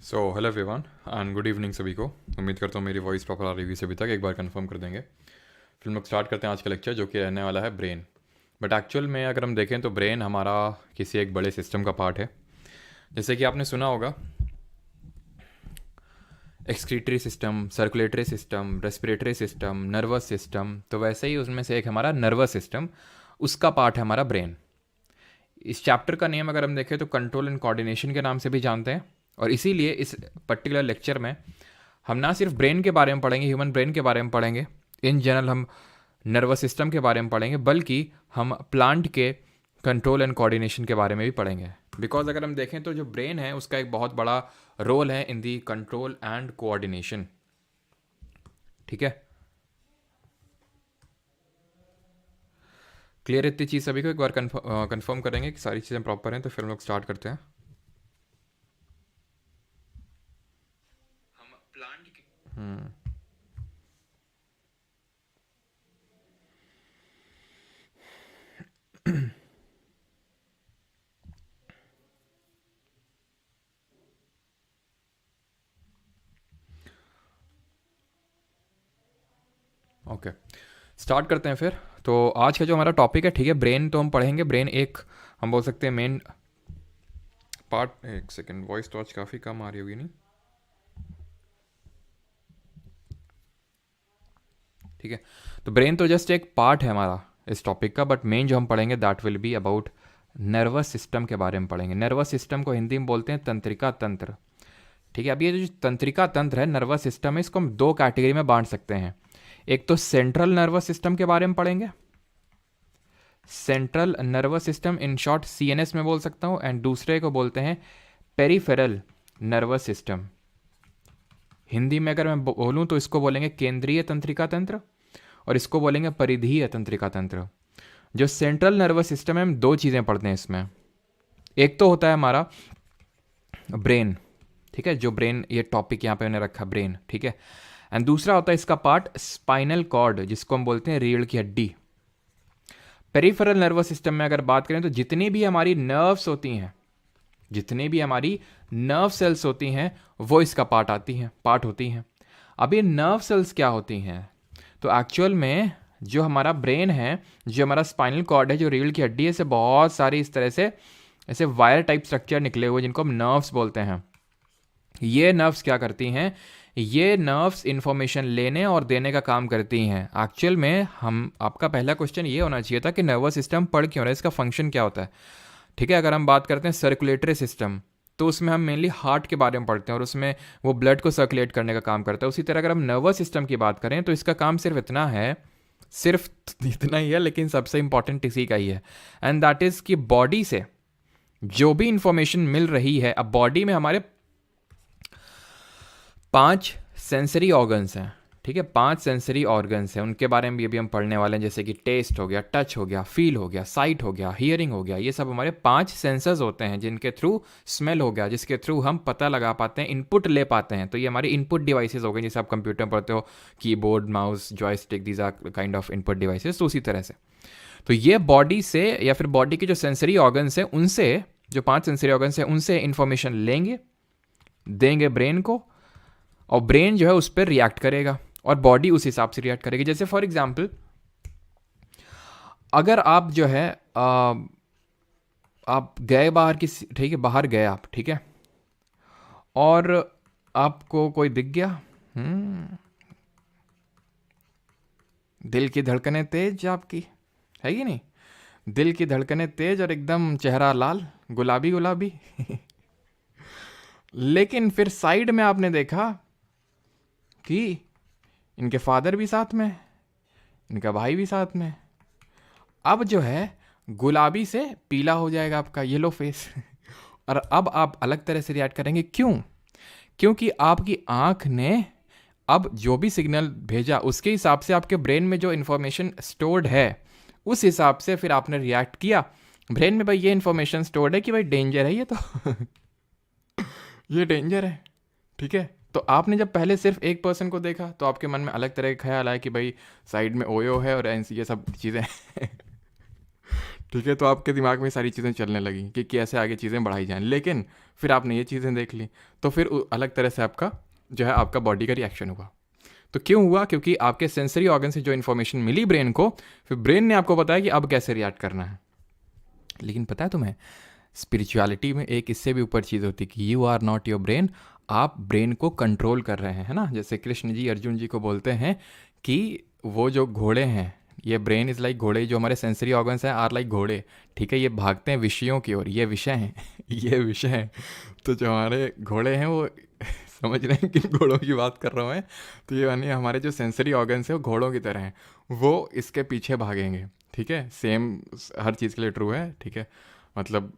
So hello everyone and good evening सभी को। उम्मीद करता हूँ मेरी वॉइस प्रॉपर आ रही होगी सभी तक। एक बार कंफर्म कर देंगे। फिर हम लोग स्टार्ट करते हैं आज का लेक्चर, जो कि रहने वाला है ब्रेन। बट एक्चुअल में अगर हम देखें तो ब्रेन हमारा किसी एक बड़े सिस्टम का पार्ट है। जैसे कि आपने सुना होगा excretory system, circulatory system, respiratory system, nervous system, तो वैसे ही उसमें से एक हमारा नर्वस सिस्टम, उसका पार्ट है हमारा ब्रेन। इस चैप्टर का नेम अगर हम देखें तो कंट्रोल एंड कोऑर्डिनेशन के नाम से भी जानते हैं। और इसीलिए इस पर्टिकुलर लेक्चर में हम ना सिर्फ ब्रेन के बारे में पढ़ेंगे, ह्यूमन ब्रेन के बारे में पढ़ेंगे, इन जनरल हम नर्वस सिस्टम के बारे में पढ़ेंगे, बल्कि हम प्लांट के कंट्रोल एंड कोऑर्डिनेशन के बारे में भी पढ़ेंगे। बिकॉज अगर हम देखें तो जो ब्रेन है उसका एक बहुत बड़ा रोल है इन दी कंट्रोल एंड कोऑर्डिनेशन। ठीक है, क्लियर इतनी चीज़ सभी को एक बार कंफर्म करेंगे कि सारी चीज़ें प्रॉपर हैं, तो फिर हम लोग स्टार्ट करते हैं। हम प्लांट के ओके, स्टार्ट करते हैं फिर। तो आज का जो हमारा टॉपिक है, ठीक है, ब्रेन तो हम पढ़ेंगे। ब्रेन एक हम बोल सकते हैं मेन पार्ट। एक सेकेंड, वॉइस तो आज काफ़ी कम आ रही होगी नहीं? ठीक है, तो ब्रेन तो जस्ट एक पार्ट है हमारा इस टॉपिक का, बट मेन जो हम पढ़ेंगे that will be about nervous system के बारे में पढ़ेंगे। नर्वस सिस्टम को हिंदी में बोलते हैं तंत्रिका तंत्र। ठीक है, अब ये जो तंत्रिका तंत्र है, नर्वस सिस्टम है, इसको हम दो कैटेगरी में बांट सकते हैं। एक तो सेंट्रल नर्वस सिस्टम के बारे में पढ़ेंगे, central nervous system, in short CNS में बोल सकता हूं, एंड दूसरे को बोलते हैं पेरिफेरल नर्वस सिस्टम। हिंदी में अगर मैं बोलूं तो इसको बोलेंगे केंद्रीय तंत्रिका तंत्र, और इसको बोलेंगे परिधीय तंत्रिका तंत्र। जो सेंट्रल नर्वस सिस्टम है, हम दो चीज़ें पढ़ते हैं इसमें। एक तो होता है हमारा ब्रेन, ठीक है, जो ब्रेन, ये टॉपिक यहाँ पे मैंने रखा ब्रेन, ठीक है, एंड दूसरा होता है इसका पार्ट स्पाइनल कॉर्ड, जिसको हम बोलते हैं रीढ़ की हड्डी। पेरिफेरल नर्वस सिस्टम में अगर बात करें तो जितनी भी हमारी नर्व्स होती हैं, जितनी भी हमारी नर्व सेल्स होती हैं, वो इसका पार्ट होती हैं। अब ये नर्व सेल्स क्या होती हैं? तो एक्चुअल में जो हमारा ब्रेन है, जो हमारा स्पाइनल कॉर्ड है, जो रीढ़ की हड्डी है, से बहुत सारी इस तरह से ऐसे वायर टाइप स्ट्रक्चर निकले हुए, जिनको हम नर्व्स बोलते हैं। ये नर्व्स क्या करती हैं? ये नर्व्स इंफॉर्मेशन लेने और देने का काम करती हैं। एक्चुअल में हम, आपका पहला क्वेश्चन ये होना चाहिए था कि नर्वस सिस्टम पढ़ क्यों रहा है, इसका फंक्शन क्या होता है। ठीक है, अगर हम बात करते हैं सर्कुलेटरी सिस्टम, तो उसमें हम मेनली हार्ट के बारे में पढ़ते हैं, और उसमें वो ब्लड को सर्कुलेट करने का काम करता है। उसी तरह अगर हम नर्वस सिस्टम की बात करें तो इसका काम सिर्फ इतना है, सिर्फ इतना ही है, लेकिन सबसे इंपॉर्टेंट इसी का ही है, एंड दैट इज कि बॉडी से जो भी इंफॉर्मेशन मिल रही है, अब बॉडी में हमारे 5 सेंसरी ऑर्गन्स हैं। ठीक है, 5 सेंसरी ऑर्गन्स हैं, उनके बारे में भी अभी हम पढ़ने वाले हैं, जैसे कि टेस्ट हो गया, टच हो गया, फील हो गया, साइट हो गया, हियरिंग हो गया। ये सब हमारे 5 सेंसर्स होते हैं, जिनके थ्रू स्मेल हो गया, जिसके थ्रू हम पता लगा पाते हैं, इनपुट ले पाते हैं। तो ये हमारे इनपुट डिवाइसेस हो गए, जैसे आप कंप्यूटर में पढ़ते हो keyboard, mouse, joystick, these are kind of input devices. तो उसी तरह से तो ये बॉडी से, या फिर बॉडी के जो सेंसरी ऑर्गन्स हैं उनसे, जो 5 सेंसरी ऑर्गन्स हैं उनसे इंफॉर्मेशन लेंगे, देंगे ब्रेन को, और ब्रेन जो है उस पर रिएक्ट करेगा, और बॉडी उस हिसाब से रिएक्ट करेगी। जैसे फॉर एग्जांपल, अगर आप जो है आप गए बाहर की, ठीक है, बाहर गए आप, ठीक है, और आपको कोई दिख गया, दिल की धड़कनें तेज आपकी, है कि नहीं? दिल की धड़कनें तेज और एकदम चेहरा लाल, गुलाबी गुलाबी लेकिन फिर साइड में आपने देखा कि इनके फादर भी साथ में, इनका भाई भी साथ में। अब जो है गुलाबी से पीला हो जाएगा आपका येलो फेस और अब आप अलग तरह से रिएक्ट करेंगे। क्यों? क्योंकि आपकी आंख ने अब जो भी सिग्नल भेजा, उसके हिसाब से आपके ब्रेन में जो इन्फॉर्मेशन स्टोर्ड है, उस हिसाब से फिर आपने रिएक्ट किया। ब्रेन में भाई ये इन्फॉर्मेशन स्टोर्ड है कि भाई डेंजर है ये तो ये डेंजर है, ठीक है। तो आपने जब पहले सिर्फ एक पर्सन को देखा तो आपके मन में अलग तरह का ख्याल आया कि भाई साइड में ओयो है और ये सब चीज़ें ठीक है, तो आपके दिमाग में सारी चीज़ें चलने लगी कि कैसे आगे चीज़ें बढ़ाई जाएं, लेकिन फिर आपने ये चीज़ें देख ली तो फिर अलग तरह से आपका जो है आपका बॉडी का रिएक्शन हुआ। तो क्यों हुआ? क्योंकि आपके सेंसरी ऑर्गन से जो इन्फॉर्मेशन मिली ब्रेन को, फिर ब्रेन ने आपको बताया कि अब कैसे रिएक्ट करना है। लेकिन पता है तुम्हें, स्पिरिचुअलिटी में एक इससे भी ऊपर चीज़ होती है कि you are not your brain, आप ब्रेन को कंट्रोल कर रहे हैं, है ना। जैसे कृष्ण जी अर्जुन जी को बोलते हैं कि वो जो घोड़े हैं, ये ब्रेन इज़ लाइक घोड़े, जो हमारे सेंसरी ऑर्गन्स हैं आर लाइक घोड़े, ठीक है, ये भागते हैं विषयों की ओर, ये विषय हैं ये विषय हैं। तो जो हमारे घोड़े हैं वो समझ रहे हैं किन घोड़ों की बात कर रहा हूँ मैं, तो ये यानी हमारे जो सेंसरी ऑर्गन्स हैं वो घोड़ों की तरह हैं, वो इसके पीछे भागेंगे, ठीक है। सेम हर चीज़ के लिए ट्रू है, ठीक है, मतलब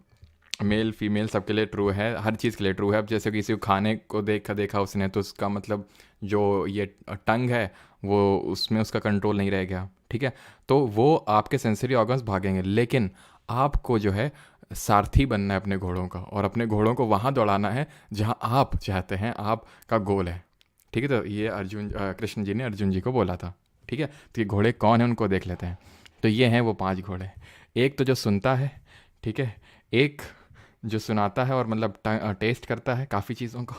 मेल फीमेल सबके लिए ट्रू है, हर चीज़ के लिए ट्रू है। अब जैसे किसी को खाने को देखा उसने, तो उसका मतलब जो ये टंग है वो उसमें उसका कंट्रोल नहीं रह गया, ठीक है। तो वो आपके सेंसरी ऑर्गन्स भागेंगे, लेकिन आपको जो है सारथी बनना है अपने घोड़ों का, और अपने घोड़ों को वहाँ दौड़ाना है जहाँ आप चाहते हैं, आपका गोल है, ठीक है। तो ये कृष्ण जी ने अर्जुन जी को बोला था, ठीक है। तो ये घोड़े कौन है उनको देख लेते हैं। तो ये हैं वो 5 घोड़े। एक तो जो सुनता है, ठीक है, एक जो सुनाता है और मतलब टेस्ट करता है काफ़ी चीज़ों को,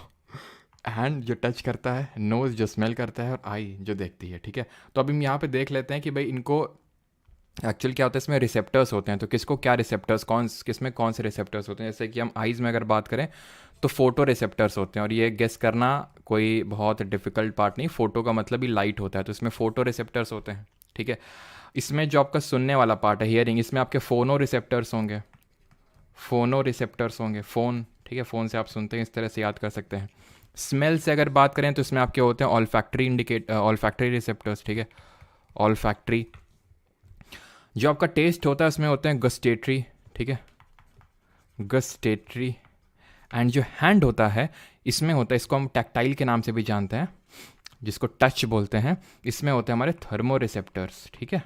हैंड जो टच करता है, नोज़ जो स्मेल करता है, और आई जो देखती है, ठीक है। तो अब हम यहाँ पे देख लेते हैं कि भाई इनको एक्चुअल क्या होता है, इसमें रिसेप्टर्स होते हैं। तो किसको क्या रिसेप्टर्स, किस में कौन से रिसेप्टर्स होते हैं। जैसे कि हम आइज़ में अगर बात करें तो फोटो रिसेप्टर्स होते हैं, और ये गेस करना कोई बहुत डिफिकल्ट पार्ट नहीं, फोटो का मतलब ही लाइट होता है, तो इसमें फोटो रिसेप्टर्स होते हैं, ठीक है। इसमें जो आपका सुनने वाला पार्ट है, हियरिंग, इसमें आपके फोनो रिसेप्टर्स होंगे, फोनो रिसेप्टर्स होंगे, फ़ोन, ठीक है, फ़ोन से आप सुनते हैं, इस तरह से याद कर सकते हैं। स्मेल से अगर बात करें तो इसमें आपके होते हैं ऑल्फैक्टरी रिसेप्टर्स, ठीक है, ऑल्फैक्टरी। जो आपका टेस्ट होता है उसमें होते हैं गस्टेटरी, ठीक है, गस्टेटरी। एंड जो हैंड होता है इसमें होता है, इसको हम टैक्टाइल के नाम से भी जानते हैं, जिसको टच बोलते हैं, इसमें होते हैं हमारे थर्मो रिसेप्टर्स, ठीक है,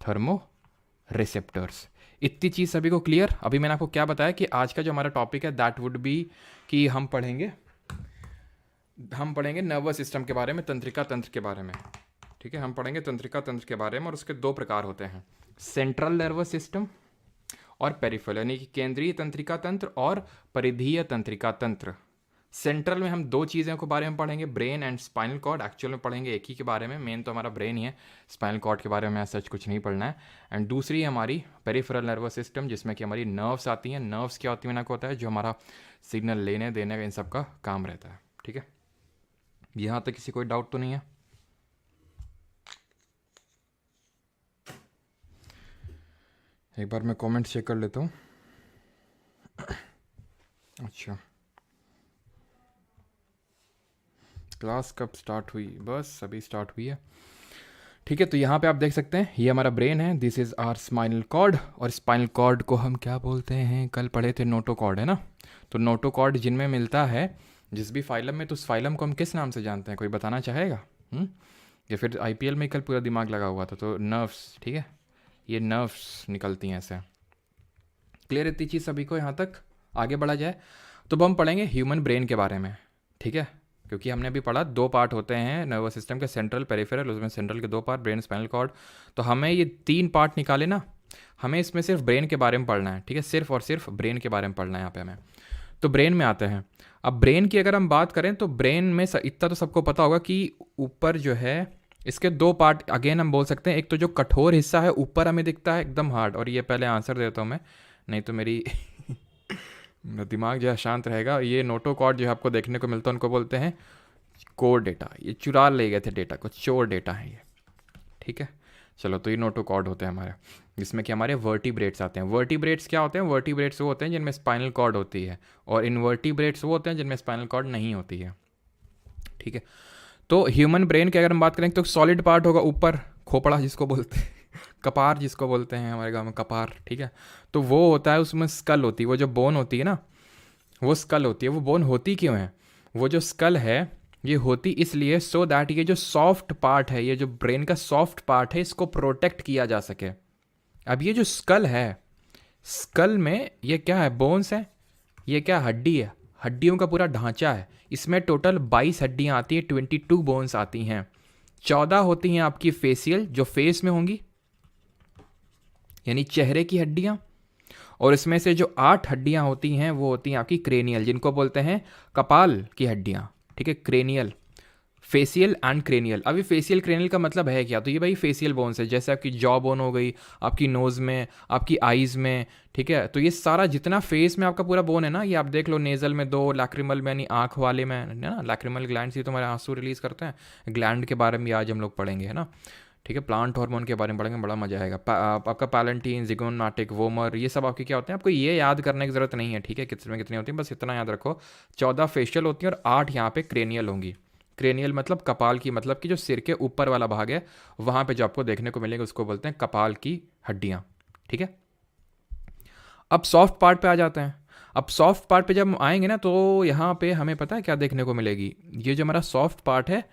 थर्मो रिसेप्टर्स। इतनी चीज़ सभी को क्लियर। अभी मैंने आपको क्या बताया कि आज का जो हमारा टॉपिक है दैट वुड बी कि हम पढ़ेंगे नर्वस सिस्टम के बारे में, तंत्रिका तंत्र के बारे में, ठीक है। हम पढ़ेंगे तंत्रिका तंत्र के बारे में, और उसके 2 प्रकार होते हैं, सेंट्रल नर्वस सिस्टम और पेरिफेरल, यानी कि केंद्रीय तंत्रिका तंत्र और परिधीय तंत्रिका तंत्र। सेंट्रल में हम 2 चीज़ों के बारे में पढ़ेंगे, brain and spinal cord. Actual में पढ़ेंगे एक ही के बारे में, मेन तो हमारा ब्रेन ही है, स्पाइनल कॉर्ड के बारे में सच कुछ नहीं पढ़ना है। एंड दूसरी हमारी पेरिफेरल नर्वस सिस्टम, जिसमें कि हमारी नर्व्स आती हैं। नर्व्स क्या होती है, मैंने होता है जो हमारा सिग्नल लेने देने का इन सब का काम रहता है, ठीक है। यहाँ तक किसी कोई डाउट तो नहीं है? एक बार मैं कमेंट चेक कर लेता हूँ। अच्छा, क्लास कब स्टार्ट हुई? बस अभी स्टार्ट हुई है, ठीक है। तो यहाँ पे आप देख सकते हैं ये हमारा ब्रेन है, this is our spinal cord, और स्पाइनल कॉर्ड को हम क्या बोलते हैं, कल पढ़े थे नोटोकॉर्ड, है ना। तो नोटोकॉर्ड जिनमें मिलता है जिस भी फाइलम में, तो उस फाइलम को हम किस नाम से जानते हैं, कोई बताना चाहेगा? या फिर आईपीएल में कल पूरा दिमाग लगा हुआ था, तो नर्व्स, ठीक है, ये नर्व्स निकलती हैं ऐसे। क्लियर इतनी चीज़ सभी को? यहाँ तक आगे बढ़ा जाए तो हम पढ़ेंगे ह्यूमन ब्रेन के बारे में, ठीक है। क्योंकि हमने अभी पढ़ा 2 पार्ट होते हैं नर्वस सिस्टम के, सेंट्रल पेरिफेरल, उसमें सेंट्रल के 2 पार्ट, ब्रेन स्पाइनल कॉर्ड। तो हमें ये 3 पार्ट निकाले ना, हमें इसमें सिर्फ ब्रेन के बारे में पढ़ना है, ठीक है, सिर्फ और सिर्फ ब्रेन के बारे में पढ़ना है यहाँ पे हमें। तो ब्रेन में आते हैं। अब ब्रेन की अगर हम बात करें तो ब्रेन में इतना तो सबको पता होगा कि ऊपर जो है इसके 2 पार्ट अगेन हम बोल सकते हैं। एक तो जो कठोर हिस्सा है ऊपर हमें दिखता है एकदम हार्ड, और ये पहले आंसर देता हूँ मैं, नहीं तो मेरी दिमाग जो है शांत रहेगा। ये नोटोकॉर्ड जो है आपको देखने को मिलता है, उनको बोलते हैं कोर डेटा, ये चुरा ले गए थे डेटा को, चोर डेटा है ये, ठीक है। चलो, तो ये नोटोकॉर्ड होते हैं हमारे, जिसमें कि हमारे वर्टिब्रेट्स आते हैं। वर्टिब्रेट्स क्या होते हैं? वर्टिब्रेट्स वो होते हैं जिनमें स्पाइनल कॉर्ड होती है, और इनवर्टिब्रेट्स वो होते हैं जिनमें स्पाइनल कॉर्ड नहीं होती है, ठीक है। तो ह्यूमन ब्रेन की अगर हम बात करें तो सॉलिड पार्ट होगा ऊपर, खोपड़ा जिसको बोलते हैं, कपार जिसको बोलते हैं हमारे गाँव में, कपार, ठीक है। तो वो होता है, उसमें स्कल होती है, वो जो बोन होती है ना, वो स्कल होती है। वो बोन होती क्यों है? वो जो स्कल है ये होती इसलिए सो दैट ये जो सॉफ्ट पार्ट है, ये जो ब्रेन का सॉफ्ट पार्ट है, इसको प्रोटेक्ट किया जा सके। अब ये जो स्कल है, स्कल में ये क्या है? बोन्स है, ये क्या? हड्डी है, हड्डियों का पूरा ढांचा है। इसमें टोटल 22 हड्डियाँ आती हैं, 22 बोन्स आती हैं। 14 होती हैं आपकी फेसियल, जो फेस में होंगी, यानी चेहरे की हड्डियाँ। और इसमें से जो 8 हड्डियाँ होती हैं वो होती हैं आपकी क्रेनियल, जिनको बोलते हैं कपाल की हड्डियाँ, ठीक है, क्रेनियल, फेसियल एंड क्रेनियल। अभी फेसियल क्रेनियल का मतलब है क्या, तो ये भाई फेसियल बोन्स है, जैसे आपकी जॉ बोन हो गई, आपकी नोज़ में, आपकी आईज़ में, ठीक है। तो ये सारा जितना फेस में आपका पूरा बोन है ना, ये आप देख लो, नेजल में 2, लैक्रिमल में यानी आँख वाले में है ना, लैक्रिमल ग्लैंड से तुम्हारे आंसू रिलीज करते हैं, ग्लैंड के बारे में आज हम लोग पढ़ेंगे, है ना, ठीक है। प्लांट हार्मोन के बारे में पढ़ेंगे, बड़ा मजा आएगा। आपका पैलेंटीन, जिगोनाटिक, वोमर, ये सब आपके क्या होते हैं, आपको ये याद करने की जरूरत नहीं है, ठीक है, कितने में कितनी होती है, बस इतना याद रखो। 14 फेशियल होती हैं और 8 यहाँ पे क्रेनियल होंगी। क्रेनियल मतलब कपाल की, मतलब कि जो सिर के ऊपर वाला भाग है वहाँ पे जो आपको देखने को मिलेगा उसको बोलते हैं कपाल की हड्डियाँ, ठीक है। अब सॉफ्ट पार्ट पे आ जाते हैं। अब सॉफ्ट पार्ट पे जब हम आएंगे ना, तो यहाँ पे हमें पता है क्या देखने को मिलेगी, ये जो हमारा सॉफ्ट पार्ट है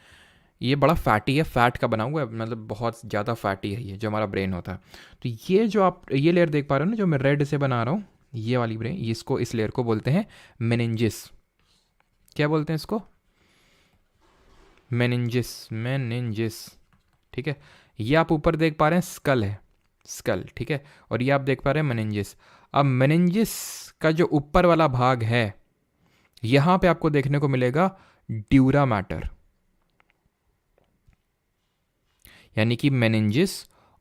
ये बड़ा फैटी है, फैट का बना हुआ है, मतलब बहुत ज़्यादा फैटी है ये जो हमारा ब्रेन होता है। तो ये जो आप ये लेयर देख पा रहे हो ना, जो मैं रेड से बना रहा हूँ, ये वाली ब्रेन, इसको, इस लेयर को बोलते हैं मेनिंजिस। क्या बोलते हैं इसको, मेनिंजिस, मेनिंजिस, ठीक है। ये आप ऊपर देख पा रहे हैं स्कल है, स्कल, ठीक है, और ये आप देख पा रहे हैं मेनिंजिस। अब मेनिंजिस का जो ऊपर वाला भाग है यहाँ पे आपको देखने को मिलेगा ड्यूरा मैटर, यानी कि मेनिंजिस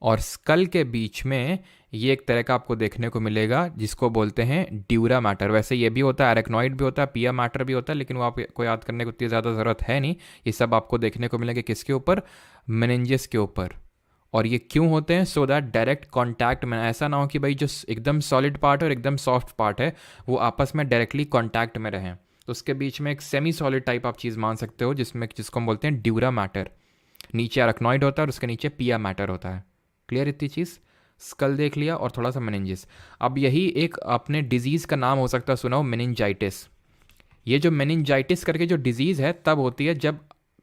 और स्कल के बीच में ये एक तरह का आपको देखने को मिलेगा जिसको बोलते हैं ड्यूरा मैटर। वैसे ये भी होता है, एरेक्नॉइड भी होता है, पिया मैटर भी होता है, लेकिन वो आपको याद करने को इतनी ज़्यादा ज़रूरत है नहीं। ये सब आपको देखने को मिलेंगे किसके ऊपर, मेनिंजिस के ऊपर। और ये क्यों होते हैं, सो दैट डायरेक्ट कॉन्टैक्ट में, ऐसा ना हो कि भाई जो एकदम सॉलिड पार्ट है और एकदम सॉफ्ट पार्ट है वो आपस में डायरेक्टली कॉन्टैक्ट में रहें। तो उसके बीच में एक सेमी सॉलिड टाइप आप चीज़ मान सकते हो जिसको हम बोलते हैं ड्यूरा मैटर। नीचे अरेक्नॉइड होता है और उसके नीचे पिया मैटर होता है। क्लियर इतनी चीज़, स्कल देख लिया और थोड़ा सा मेनिंजिस। अब यही एक अपने डिजीज़ का नाम हो सकता है, सुनाओ, मेनिंजाइटिस। ये जो मेनिंजाइटिस करके जो डिजीज़ है तब होती है जब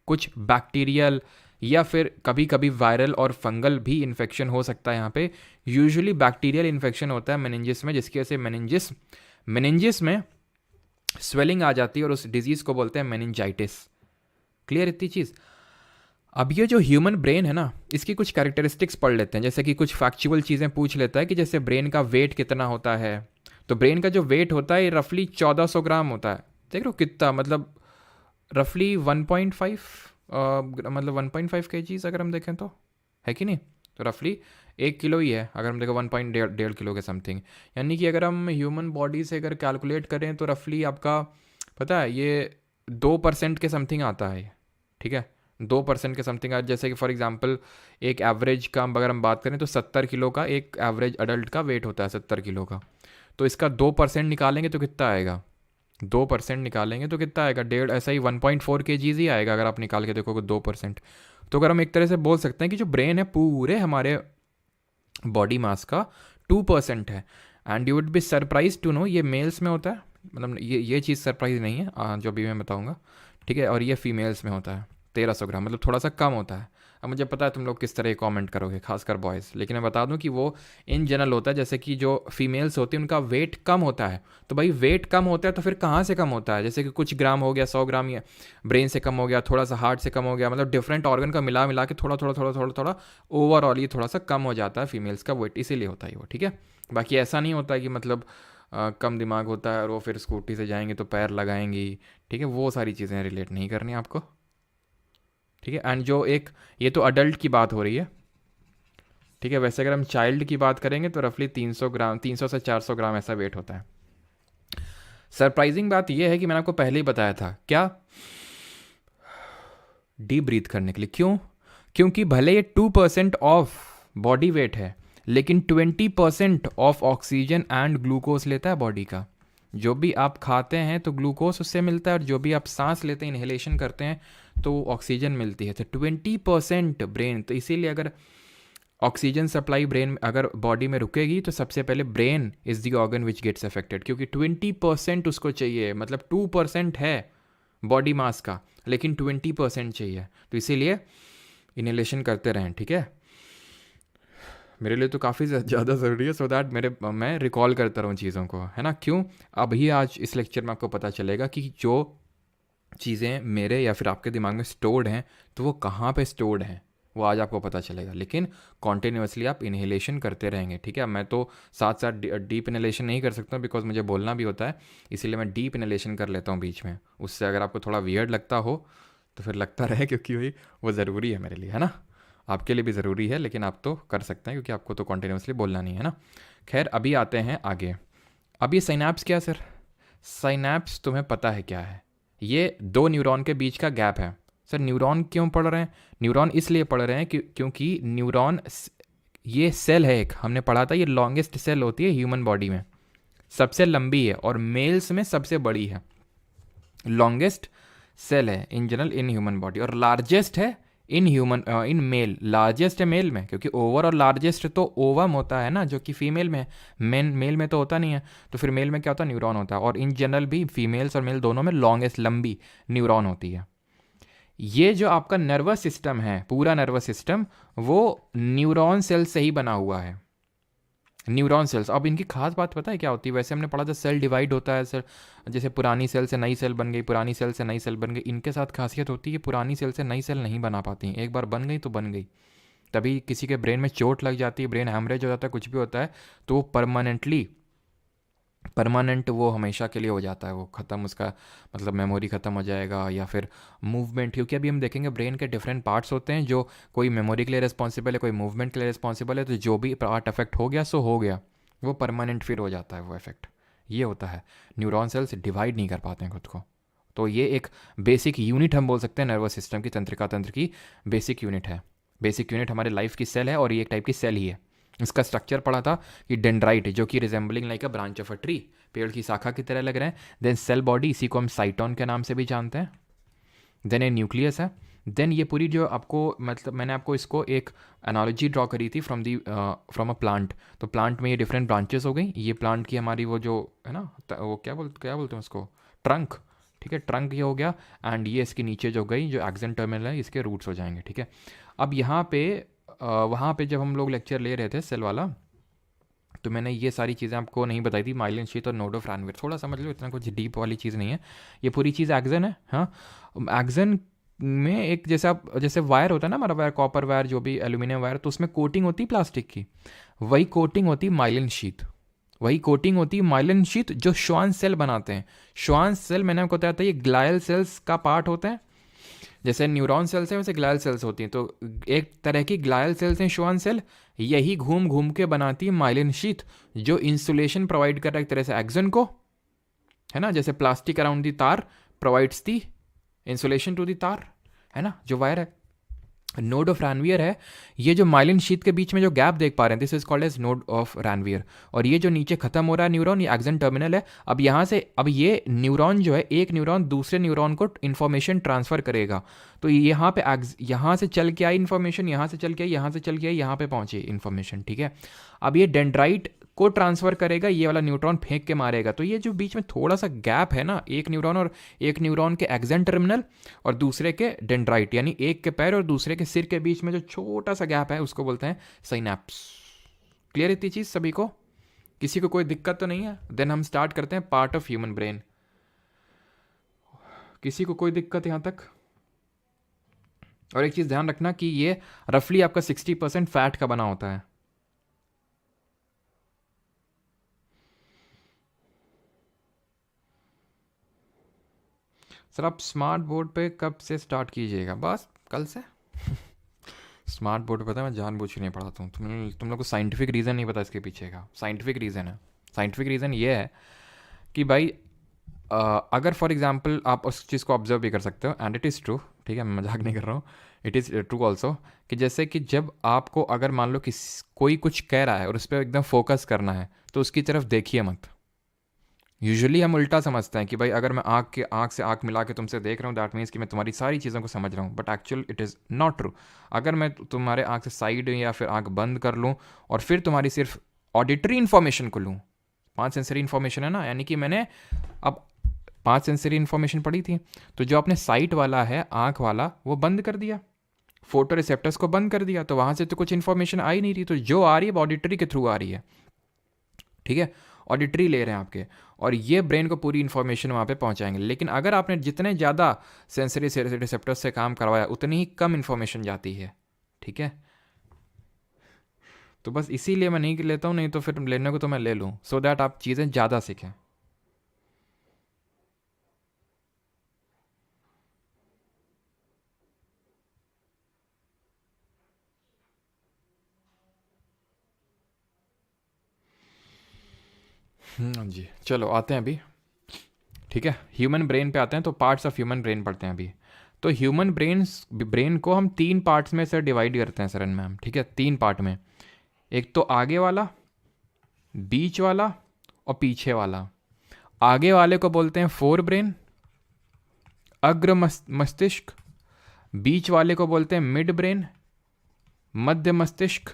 कुछ बैक्टीरियल या फिर कभी कभी वायरल और फंगल भी इन्फेक्शन हो सकता है। यहाँ पे यूजुअली बैक्टीरियल इन्फेक्शन होता है मेनिंजिस में, जिसकी वजह से मेनिंजिस में स्वेलिंग आ जाती है और उस डिजीज़ को बोलते हैं मेनिंजाइटिस। क्लियर इतनी चीज़। अब ये जो ह्यूमन ब्रेन है ना, इसकी कुछ कैरेक्टरिस्टिक्स पढ़ लेते हैं, जैसे कि कुछ फैक्चुअल चीज़ें पूछ लेता है कि जैसे ब्रेन का वेट कितना होता है। तो ब्रेन का जो वेट होता है ये रफली 1400 ग्राम होता है। देख लो कितना, मतलब रफली 1.5 मतलब 1.5 kgs अगर हम देखें तो, है कि नहीं। तो रफली 1 किलो ही है अगर हम देखें, 1.5 किलो के समथिंग। यानी कि अगर हम ह्यूमन बॉडी से अगर कैलकुलेट करें तो रफली आपका पता है ये 2% के समथिंग आता है, ठीक है, 2% के समथिंग। जैसे कि फॉर एग्जांपल एक एवरेज का अगर हम बात करें तो 70 किलो का एक एवरेज अडल्ट का वेट होता है, 70 किलो का। तो इसका 2% निकालेंगे तो कितना आएगा, 2% निकालेंगे तो कितना आएगा, डेढ़, ऐसा ही 1.4 kgs ही आएगा अगर आप निकाल के देखोगे 2%। तो अगर हम एक तरह से बोल सकते हैं कि जो ब्रेन है पूरे हमारे बॉडी मास का 2% है। And you would be surprise to know ये मेल्स में होता है, मतलब ये चीज़ सरप्राइज नहीं है जो भी मैं बताऊँगा, ठीक है। और ये फीमेल्स में होता है 1300 ग्राम, मतलब थोड़ा सा कम होता है। अब मुझे पता है तुम लोग किस तरह कमेंट करोगे, खासकर बॉयज़, लेकिन मैं बता दूं कि वो इन जनरल होता है। जैसे कि जो फीमेल्स होती हैं उनका वेट कम होता है, तो भाई वेट कम होता है तो फिर कहाँ से कम होता है, जैसे कि कुछ ग्राम हो गया, 100 ग्राम, या ब्रेन से कम हो गया, थोड़ा सा हार्ट से कम हो गया, मतलब डिफरेंट ऑर्गन का मिला मिला के थोड़ा थोड़ा थोड़ा थोड़ा थोड़ा ओवरऑल ये थोड़ा सा कम हो जाता है फीमेल्स का वेट, इसीलिए होता है वो, ठीक है। बाकी ऐसा नहीं होता कि मतलब कम दिमाग होता है और वो फिर स्कूटी से जाएंगे तो पैर लगाएंगी, ठीक है, वो सारी चीज़ें रिलेट नहीं करनी आपको, ठीक है। एंड जो एक, ये तो अडल्ट की बात हो रही है, ठीक है। वैसे अगर हम चाइल्ड की बात करेंगे तो रफली 300 ग्राम, 300 से 400 ग्राम ऐसा वेट होता है। सरप्राइजिंग बात यह है कि मैंने आपको पहले ही बताया था क्या, डीप ब्रीथ करने के लिए। क्यों, क्योंकि भले ये 2% ऑफ बॉडी वेट है लेकिन 20% ऑफ ऑक्सीजन एंड ग्लूकोज लेता है बॉडी का। जो भी आप खाते हैं तो ग्लूकोज उससे मिलता है और जो भी आप सांस लेते हैं, इनहेलेशन करते हैं, तो ऑक्सीजन मिलती है। तो 20% ब्रेन, तो इसीलिए अगर ऑक्सीजन सप्लाई ब्रेन अगर बॉडी में रुकेगी तो सबसे पहले brain is the organ which gets affected, क्योंकि 20% उसको चाहिए, मतलब 2% है बॉडी मास का लेकिन 20% चाहिए। तो इसीलिए इनहेलेशन करते रहें, ठीक है। मेरे लिए तो काफ़ी ज़्यादा ज़रूरी है, सो दैट मैं रिकॉल करता रहूँ चीज़ों को, है ना। क्यों, अभी आज इस लेक्चर में आपको पता चलेगा कि जो चीज़ें मेरे या फिर आपके दिमाग में स्टोर्ड हैं तो वो कहाँ पे स्टोर्ड हैं, वो आज आपको पता चलेगा, लेकिन कॉन्टिन्यूसली आप इनहेलेशन करते रहेंगे, ठीक है। मैं तो साथ साथ डीप इनहेलेशन नहीं कर सकता बिकॉज मुझे बोलना भी होता है, इसीलिए मैं डीप इनहेलेशन कर लेता हूँ बीच में। उससे अगर आपको थोड़ा वियर्ड लगता हो तो फिर लगता रहे, क्योंकि वही वो ज़रूरी है मेरे लिए, है ना। आपके लिए भी ज़रूरी है, लेकिन आप तो कर सकते हैं क्योंकि आपको तो कॉन्टिन्यूसली बोलना नहीं है ना। खैर, अभी आते हैं आगे। अब ये साइनैप्स क्या सर? साइनैप्स तुम्हें पता है क्या है? ये दो न्यूरॉन के बीच का गैप है। सर न्यूरॉन क्यों पढ़ रहे हैं? न्यूरॉन इसलिए पढ़ रहे हैं क्योंकि न्यूरॉन ये सेल है, एक हमने पढ़ा था, ये लॉन्गेस्ट सेल होती है ह्यूमन बॉडी में, सबसे लंबी है और मेल्स में सबसे बड़ी है। लॉन्गेस्ट सेल है in general in human body, और लार्जेस्ट है इन मेल। लार्जेस्ट है मेल में, क्योंकि ओवर और लार्जेस्ट तो ओवम होता है ना, जो कि फीमेल में है, मेल में तो होता नहीं है। तो फिर मेल में क्या होता है? न्यूरॉन होता है। और इन जनरल भी फीमेल्स और मेल दोनों में लॉन्गेस्ट लंबी न्यूरॉन होती है। ये जो आपका नर्वस सिस्टम है, पूरा नर्वस सिस्टम, वो न्यूरॉन सेल से ही बना हुआ है। न्यूरॉन सेल्स, अब इनकी खास बात पता है क्या होती है? वैसे हमने पढ़ा था सेल डिवाइड होता है सर, जैसे पुरानी सेल से नई सेल बन गई, पुरानी सेल से नई सेल बन गई। इनके साथ खासियत होती है पुरानी सेल से नई सेल नहीं बना पाती, एक बार बन गई तो बन गई। तभी किसी के ब्रेन में चोट लग जाती है, ब्रेन हैमरेज हो जाता है, कुछ भी होता है, तो वो परमानेंट वो हमेशा के लिए हो जाता है, वो ख़त्म, उसका मतलब मेमोरी ख़त्म हो जाएगा या फिर मूवमेंट। क्योंकि अभी हम देखेंगे ब्रेन के डिफरेंट पार्ट्स होते हैं, जो कोई मेमोरी के लिए रिस्पॉन्सिबल है, कोई मूवमेंट के लिए रिस्पॉन्सिबल है। तो जो भी पार्ट अफेक्ट हो गया सो हो गया, वो परमानेंट फिर हो जाता है वो इफेक्ट। ये होता है, न्यूरॉन सेल्स डिवाइड नहीं कर पाते हैं खुद को। तो ये एक बेसिक यूनिट हम बोल सकते हैं नर्वस सिस्टम की, तंत्रिका तंत्र की बेसिक यूनिट है। बेसिक यूनिट हमारे लाइफ की सेल है और ये एक टाइप की सेल ही है। इसका स्ट्रक्चर पढ़ा था कि डेंड्राइट, जो कि resembling like a branch of a tree, पेड़ की शाखा की तरह लग रहे हैं। देन सेल बॉडी, इसी को हम साइटोन के नाम से भी जानते हैं। देन ये न्यूक्लियस है। देन ये पूरी जो आपको, मतलब मैंने आपको इसको एक एनालॉजी ड्रॉ करी थी फ्रॉम अ प्लांट। तो प्लांट में ये डिफरेंट ब्रांचेस हो गई। ये प्लांट की हमारी वो जो है ना, वो क्या बोलते हैं उसको, ट्रंक, ठीक है, ट्रंक ये हो गया। एंड ये इसके नीचे जो गई, जो एक्सन टर्मिनल है, इसके रूट्स हो जाएंगे, ठीक है। अब यहाँ पे वहाँ पे जब हम लोग लेक्चर ले रहे थे सेल वाला, तो मैंने ये सारी चीज़ें आपको नहीं बताई थी, माइलिन शीथ और नोड ऑफ रैनवीर, थोड़ा समझ लो, इतना कुछ डीप वाली चीज़ नहीं है। ये पूरी चीज़ एक्सन है। हाँ, एक्सन में एक जैसे वायर होता है ना हमारा वायर, कॉपर वायर, जो भी एल्यूमिनियम वायर, तो उसमें कोटिंग होती है प्लास्टिक की, वही कोटिंग होती है माइलिन शीथ। वही कोटिंग होती है माइलिन शीथ जो श्वान सेल बनाते हैं। श्वान सेल मैंने आपको बताया था ये ग्लायल सेल्स का पार्ट होते हैं। जैसे न्यूरॉन सेल्स हैं वैसे ग्लायल सेल्स होती हैं, तो एक तरह की ग्लायल सेल्स हैं श्वान सेल। यही घूम घूम के बनाती है माइलिन शीथ, जो इंसुलेशन प्रोवाइड कर रहा है एक तरह से एक्सन को, है ना। जैसे प्लास्टिक अराउंड दी तार provides the insulation to the तार, है ना, जो वायर है। नोड ऑफ रैनवियर है, ये जो माइलिन शीथ के बीच में जो गैप देख पा रहे हैं, this is called as node of Ranvier. और ये जो नीचे खत्म हो रहा है न्यूरॉन, ये एक्सन टर्मिनल है। अब यहाँ से, अब ये न्यूरॉन जो है, एक न्यूरॉन दूसरे न्यूरॉन को इन्फॉर्मेशन ट्रांसफर करेगा। तो यहाँ पे यहाँ से चल के आई इन्फॉर्मेशन, यहाँ से चल के आई, यहाँ से चल के आई, यहाँ पे पहुंची इन्फॉर्मेशन, ठीक है। अब ये डेंड्राइट को ट्रांसफर करेगा, ये वाला न्यूट्रॉन फेंक के मारेगा। तो ये जो बीच में थोड़ा सा गैप है ना, एक न्यूरॉन के एक्सन टर्मिनल और दूसरे के डेंड्राइट, यानी एक के पैर और दूसरे के सिर के बीच में जो छोटा सा गैप है, उसको बोलते हैं साइनैप्स। क्लियर इतनी चीज सभी को? किसी को कोई दिक्कत तो नहीं है? देन हम स्टार्ट करते हैं पार्ट ऑफ ह्यूमन ब्रेन। किसी को कोई दिक्कत यहां तक? और एक चीज ध्यान रखना कि ये रफली आपका 60% फैट का बना होता है। सर आप स्मार्ट बोर्ड पे कब से स्टार्ट कीजिएगा? बस कल से। स्मार्ट बोर्ड पता है मैं जानबूझ के नहीं पढ़ाता हूँ। तुम लोग को साइंटिफिक रीज़न नहीं पता इसके पीछे का। साइंटिफिक रीज़न है, साइंटिफिक रीज़न ये है कि भाई अगर फॉर एग्जांपल आप उस चीज़ को ऑब्जर्व भी कर सकते हो, एंड इट इज़ ट्रू, ठीक है, मैं मजाक नहीं कर रहा हूँ, इट इज़ ट्रू ऑल्सो, कि जैसे कि जब आपको अगर मान लो कि कोई कुछ कह रहा है और उस पर एकदम फोकस करना है, तो उसकी तरफ देखिए मत। यूजुअली हम उल्टा समझते हैं कि भाई अगर मैं आँख से आँख मिला के तुमसे देख रहा हूँ, दैट मीन्स कि मैं तुम्हारी सारी चीज़ों को समझ रहा हूँ, but actual it is not true. अगर मैं तुम्हारे आँख से साइड या फिर आँख बंद कर लूँ और फिर तुम्हारी सिर्फ ऑडिटरी इन्फॉर्मेशन को लूँ, 5 सेंसरी इन्फॉर्मेशन है ना, यानी कि मैंने अब 5 सेंसरी इन्फॉर्मेशन पढ़ी थी, तो जो आपने साइट वाला है, आँख वाला, वो बंद कर दिया, फोटो रिसेप्टर्स को बंद कर दिया, तो वहाँ से तो कुछ इन्फॉर्मेशन आ ही नहीं रही। तो जो आ रही है वो ऑडिटरी के थ्रू आ रही है, ठीक है, ऑडिटरी ले रहे हैं आपके, और ये ब्रेन को पूरी इन्फॉर्मेशन वहाँ पे पहुँचाएंगे। लेकिन अगर आपने जितने ज़्यादा सेंसरी रिसेप्टर्स से काम करवाया, उतनी ही कम इन्फॉर्मेशन जाती है, ठीक है, तो बस इसीलिए मैं नहीं लेता हूँ, नहीं तो फिर लेने को तो मैं ले लूँ, सो दैट आप चीज़ें ज़्यादा सीखें। जी चलो आते हैं अभी, ठीक है, ह्यूमन ब्रेन पे आते हैं। तो पार्ट्स ऑफ ह्यूमन ब्रेन पढ़ते हैं अभी। तो ह्यूमन ब्रेन को हम 3 पार्ट्स में सर डिवाइड करते हैं सरन मैम, ठीक है, 3 पार्ट में। एक तो आगे वाला, बीच वाला और पीछे वाला। आगे वाले को बोलते हैं फोर ब्रेन, अग्र मस्तिष्क। बीच वाले को बोलते हैं मिड ब्रेन, मध्य मस्तिष्क।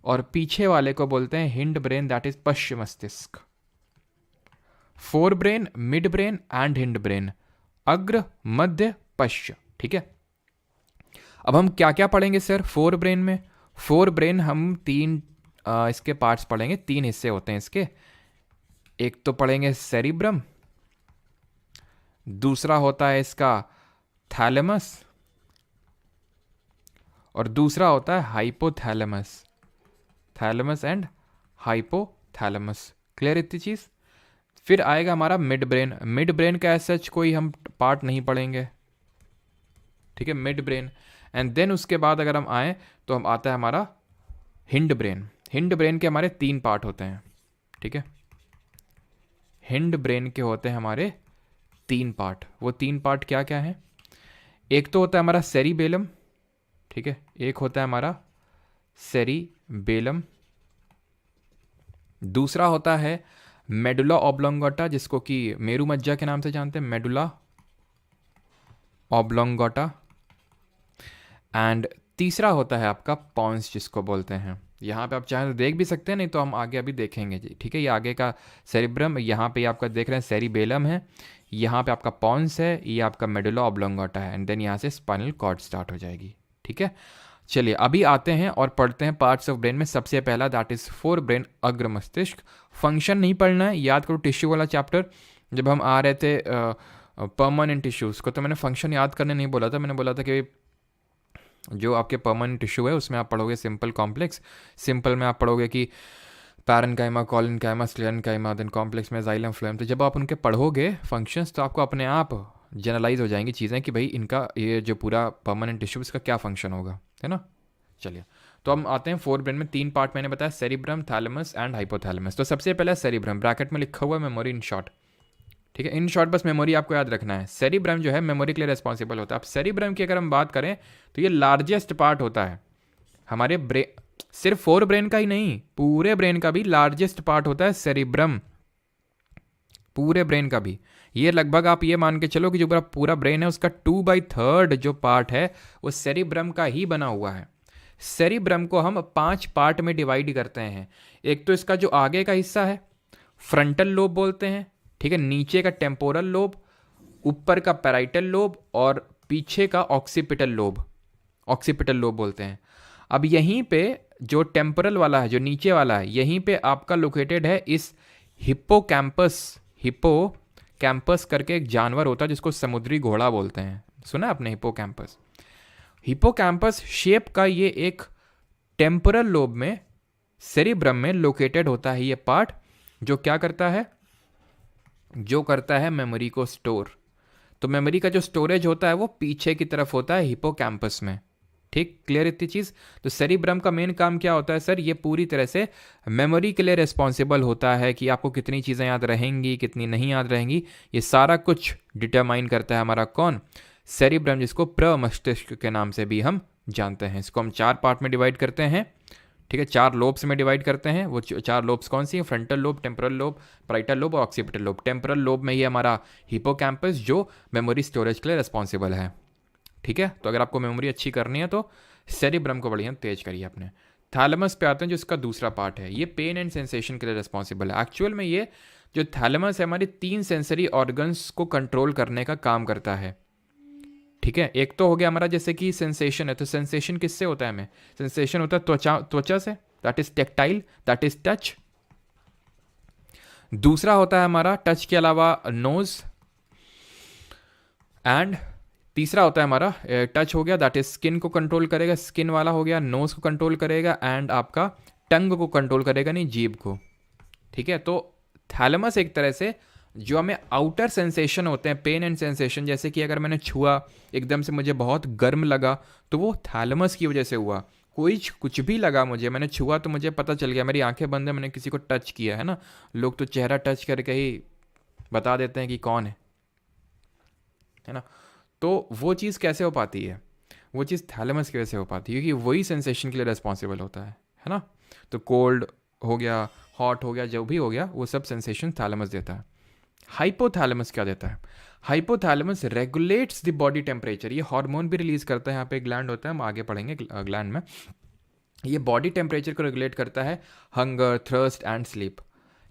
और पीछे वाले को बोलते हैं हिंड ब्रेन, दैट इज पश्च मस्तिष्क। Fore brain, mid brain and hind brain, अग्र मध्य पश्च, ठीक है। अब हम क्या क्या पढ़ेंगे सर फोर ब्रेन में? फोर ब्रेन हम 3 इसके पार्ट्स पढ़ेंगे, 3 हिस्से होते हैं इसके। एक तो पढ़ेंगे सेरिब्रम, दूसरा होता है इसका थैलेमस, और दूसरा होता है hypothalamus. Thalamus and hypothalamus, clear इतनी चीज? फिर आएगा हमारा मिड ब्रेन। मिड ब्रेन का सच कोई हम पार्ट नहीं पढ़ेंगे, ठीक है, मिड ब्रेन। एंड देन उसके बाद अगर हम आए तो हम आता है हमारा हिंड ब्रेन। हिंड ब्रेन के हमारे 3 पार्ट होते हैं, ठीक है। हिंड ब्रेन के होते हैं हमारे 3 पार्ट। वो 3 पार्ट क्या क्या है? एक तो होता है हमारा सेरिबेलम, ठीक है, एक होता है हमारा सेरिबेलम। दूसरा होता है मेडुला ऑब्लोंगोटा, जिसको कि मेरू मज्जा के नाम से जानते हैं, मेडुला ऑब्लोंगोटा। एंड तीसरा होता है आपका पॉन्स, जिसको बोलते हैं, यहाँ पे आप चाहें तो देख भी सकते हैं, नहीं तो हम आगे अभी देखेंगे जी, ठीक है। ये आगे का सेरिब्रम, यहाँ पे आपका देख रहे हैं सेरिबेलम है, यहाँ पे आपका पॉन्स है, ये आपका मेडुला ऑब्लोंगोटा है, एंड देन यहाँ से स्पाइनल कॉर्ड स्टार्ट हो जाएगी, ठीक है। चलिए अभी आते हैं और पढ़ते हैं पार्ट्स ऑफ ब्रेन में। सबसे पहला दैट इज फोर ब्रेन, अग्र मस्तिष्क। फंक्शन नहीं पढ़ना है, याद करो टिश्यू वाला चैप्टर जब हम आ रहे थे परमानेंट टिश्यूज़ को, तो मैंने फंक्शन याद करने नहीं बोला था, मैंने बोला था कि जो आपके परमानेंट टिश्यू है उसमें आप पढ़ोगे सिंपल कॉम्प्लेक्स। सिंपल में आप पढ़ोगे कि पैरेन्काइमा, कोलिनकाइमा, स्क्लेरेन्काइमा, देन कॉम्प्लेक्स में जाइलम फ्लोएम। तो जब आप उनके पढ़ोगे फंक्शंस तो आपको अपने आप जनरलाइज हो जाएंगी चीज़ें कि भाई इनका ये जो पूरा परमानेंट टिश्यू इसका क्या फंक्शन होगा, है ना। चलिए तो हम आते हैं फोर ब्रेन में। 3 पार्ट मैंने बताया, सेरिब्रम, थैलेमस एंड हाइपोथैलेमस। तो सबसे पहले सेरिब्रम, ब्रैकेट में लिखा हुआ है मेमोरी इन शॉर्ट, ठीक है। इन शॉर्ट बस मेमोरी आपको याद रखना है। सेरिब्रम जो है मेमोरी के लिए रिस्पॉन्सिबल होता है। अब सेरिब्रम की अगर हम बात करें तो ये लार्जेस्ट पार्ट होता है हमारे ब्रेन, सिर्फ फोर ब्रेन का ही नहीं, पूरे ब्रेन का भी लार्जेस्ट पार्ट होता है सेरिब्रम, पूरे ब्रेन का भी। ये लगभग आप ये मान के चलो कि जो पूरा ब्रेन है उसका 2/3 जो पार्ट है वो सेरिब्रम का ही बना हुआ है। सेरिब्रम को हम 5 पार्ट में डिवाइड करते हैं। एक तो इसका जो आगे का हिस्सा है फ्रंटल लोब बोलते हैं, ठीक है, नीचे का टेम्पोरल लोब, ऊपर का पैराइटल लोब और पीछे का ऑक्सीपिटल लोब, ऑक्सीपिटल लोब बोलते हैं। अब यहीं पे जो टेम्पोरल वाला है, जो नीचे वाला है, यहीं पे आपका लोकेटेड है इस हिप्पोकैम्पस। हिप्पोकैम्पस करके एक जानवर होता है जिसको समुद्री घोड़ा बोलते हैं, सुना आपने हिप्पोकैम्पस? हिप्पोकैम्पस शेप का ये एक टेम्पोरल लोब में सेरिब्रम में लोकेटेड होता है ये पार्ट, जो क्या करता है, जो करता है मेमोरी को स्टोर। तो मेमोरी का जो स्टोरेज होता है वो पीछे की तरफ होता है हिप्पोकैम्पस में, ठीक, क्लियर इतनी चीज़? तो सेरिब्रम का मेन काम क्या होता है सर? ये पूरी तरह से मेमोरी के लिए रिस्पॉन्सिबल होता है कि आपको कितनी चीज़ें याद रहेंगी, कितनी नहीं याद रहेंगी, ये सारा कुछ डिटरमाइन करता है हमारा कौन? सेरिब्रम, जिसको प्रमस्तिष्क के नाम से भी हम जानते हैं। इसको हम 4 पार्ट में डिवाइड करते हैं, ठीक है, 4 लोब्स में डिवाइड करते हैं। वो 4 लोब्स कौन सी हैं? Frontal lobe, temporal lobe, parietal lobe और ऑक्सीपिटल लोब। टेम्पोरल लोब में ये हमारा हिप्पोकैम्पस जो मेमोरी स्टोरेज के लिए रिस्पॉन्सिबल है, ठीक है। तो अगर आपको मेमोरी अच्छी करनी है तो सेरिब्रम को बढ़िया तेज करिए अपने। थैलेमस पे आते हैं जो इसका दूसरा पार्ट है, ये पेन एंड सेंसेशन के लिए रिस्पॉन्सिबल है। एक्चुअल में ये जो थैलेमस है हमारी 3 सेंसरी ऑर्गन्स को कंट्रोल करने का काम करता है, ठीक है। एक तो हो गया हमारा जैसे कि सेंसेशन है, तो सेंसेशन किससे होता है? हमें सेंसेशन होता है त्वचा से, that is tactile, that is touch. दूसरा होता है हमारा टच के अलावा नोज, एंड तीसरा होता है हमारा टच हो गया, दैट इज स्किन को कंट्रोल करेगा, स्किन वाला हो गया, नोज को कंट्रोल करेगा एंड आपका टंग को कंट्रोल करेगा, नहीं जीभ को, ठीक है। तो थैलेमस एक तरह से जो हमें आउटर सेंसेशन होते हैं, पेन एंड सेंसेशन, जैसे कि अगर मैंने छुआ एकदम से मुझे बहुत गर्म लगा तो वो थैलेमस की वजह से हुआ। कुछ भी लगा मुझे, मैंने छुआ तो मुझे पता चल गया, मेरी आंखें बंद है, मैंने किसी को टच किया है ना, लोग तो चेहरा टच करके ही बता देते हैं कि कौन है ना। तो वो चीज़ कैसे हो पाती है, वो चीज़ थैलेमस की वजह से हो पाती है, क्योंकि वही सेंसेशन के लिए रिस्पॉन्सिबल होता है ना। तो कोल्ड हो गया, हॉट हो गया, जो भी हो गया, वो सब सेंसेशन थैलेमस देता है। हाइपोथैलेमस क्या देता है? Hypothalamus regulates the body temperature, ये हार्मोन भी रिलीज करता है, यहाँ पे ग्लैंड होता है, हम आगे पढ़ेंगे ग्लैंड में। ये बॉडी टेम्परेचर को रेगुलेट करता है, हंगर, थर्स्ट एंड स्लीप,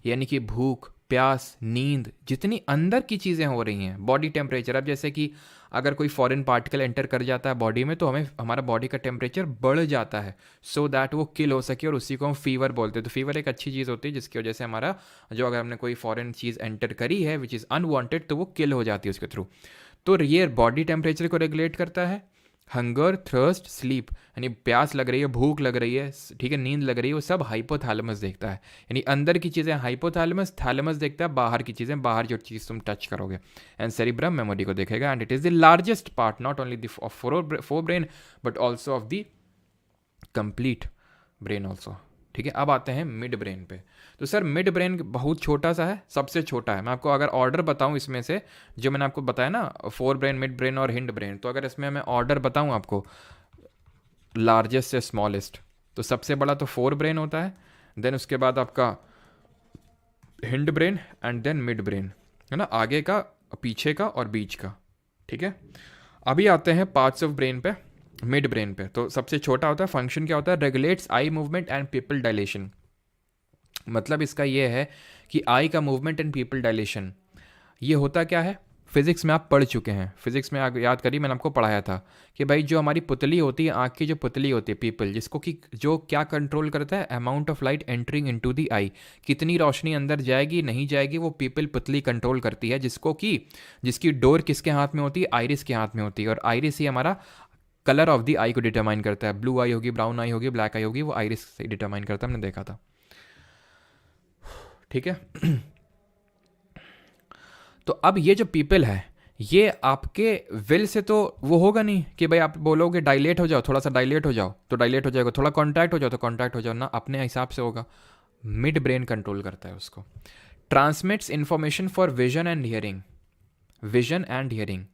यानी कि भूख, प्यास, नींद, जितनी अंदर की चीज़ें हो रही हैं, बॉडी टेम्परेचर। अब जैसे कि अगर कोई फॉरेन पार्टिकल एंटर कर जाता है बॉडी में, तो हमें हमारा बॉडी का टेम्परेचर बढ़ जाता है, सो दैट वो किल हो सके, और उसी को हम फीवर बोलते हैं। तो फीवर एक अच्छी चीज़ होती है जिसकी वजह से हमारा जो, अगर हमने कोई फॉरेन चीज़ एंटर करी है विच इज़ अनवांटेड, तो वो किल हो जाती है उसके थ्रू। तो ये बॉडी टेम्परेचर को रेगुलेट करता है। हंगर, थर्स्ट, स्लीप, यानी प्यास लग रही है, भूख लग रही है, ठीक है, नींद लग रही है, वो सब हाइपोथैलेमस देखता है। यानी अंदर की चीज़ें हाइपोथैलेमस, थैलेमस देखता है बाहर की चीज़ें, बाहर जो चीज़ तुम टच करोगे, एंड सेरिब्रम मेमोरी को देखेगा। And it is the largest part not only the fore brain but also of the complete brain also, ठीक है। अब आते हैं मिड ब्रेन पे। तो सर मिड ब्रेन बहुत छोटा सा है, सबसे छोटा है। मैं आपको अगर ऑर्डर बताऊं इसमें से, जो मैंने आपको बताया ना, फोर ब्रेन, मिड ब्रेन और हिंड ब्रेन, तो अगर इसमें मैं ऑर्डर बताऊं आपको लार्जेस्ट से स्मॉलेस्ट, तो सबसे बड़ा तो फोर ब्रेन होता है, देन उसके बाद आपका hind brain and then mid brain, है ना, आगे का, पीछे का और बीच का, ठीक है। अभी आते हैं पार्ट्स ऑफ ब्रेन पे, मिड ब्रेन पे। तो सबसे छोटा होता है, फंक्शन क्या होता है? Regulates I movement and pupil dilation. मतलब इसका ये है कि आई का मूवमेंट एंड पीपल डायलेशन, ये होता क्या है? फिजिक्स में आप पढ़ चुके हैं, फिजिक्स में याद करिए, मैंने आपको पढ़ाया था कि भाई जो हमारी पुतली होती है, आँख की जो पुतली होती है, पीपल, जिसको कि जो क्या कंट्रोल करता है? Amount of light entering into the eye, कितनी रोशनी अंदर जाएगी नहीं जाएगी, वो पीपल, पुतली कंट्रोल करती है, जिसकी डोर किसके हाथ में होती है? आइरिस के हाथ में होती है। और आइरिस ही हमारा कलर ऑफ द आई को डिटरमाइन करता है। ब्लू आई होगी, ब्राउन आई होगी, ब्लैक आई होगी, वो आइरिस से डिटरमाइन करता है, हमने देखा था, ठीक है। तो अब ये जो पीपल है, ये आपके विल से तो वो होगा नहीं कि भाई आप बोलोगे डायलेट हो जाओ, थोड़ा सा डायलेट हो जाओ तो डायलेट हो जाएगा, थोड़ा कॉन्ट्रैक्ट हो जाओ तो कॉन्ट्रैक्ट हो जाओ ना, अपने हिसाब से होगा। मिड ब्रेन कंट्रोल करता है उसको। Transmits information for vision and hearing, vision and hearing.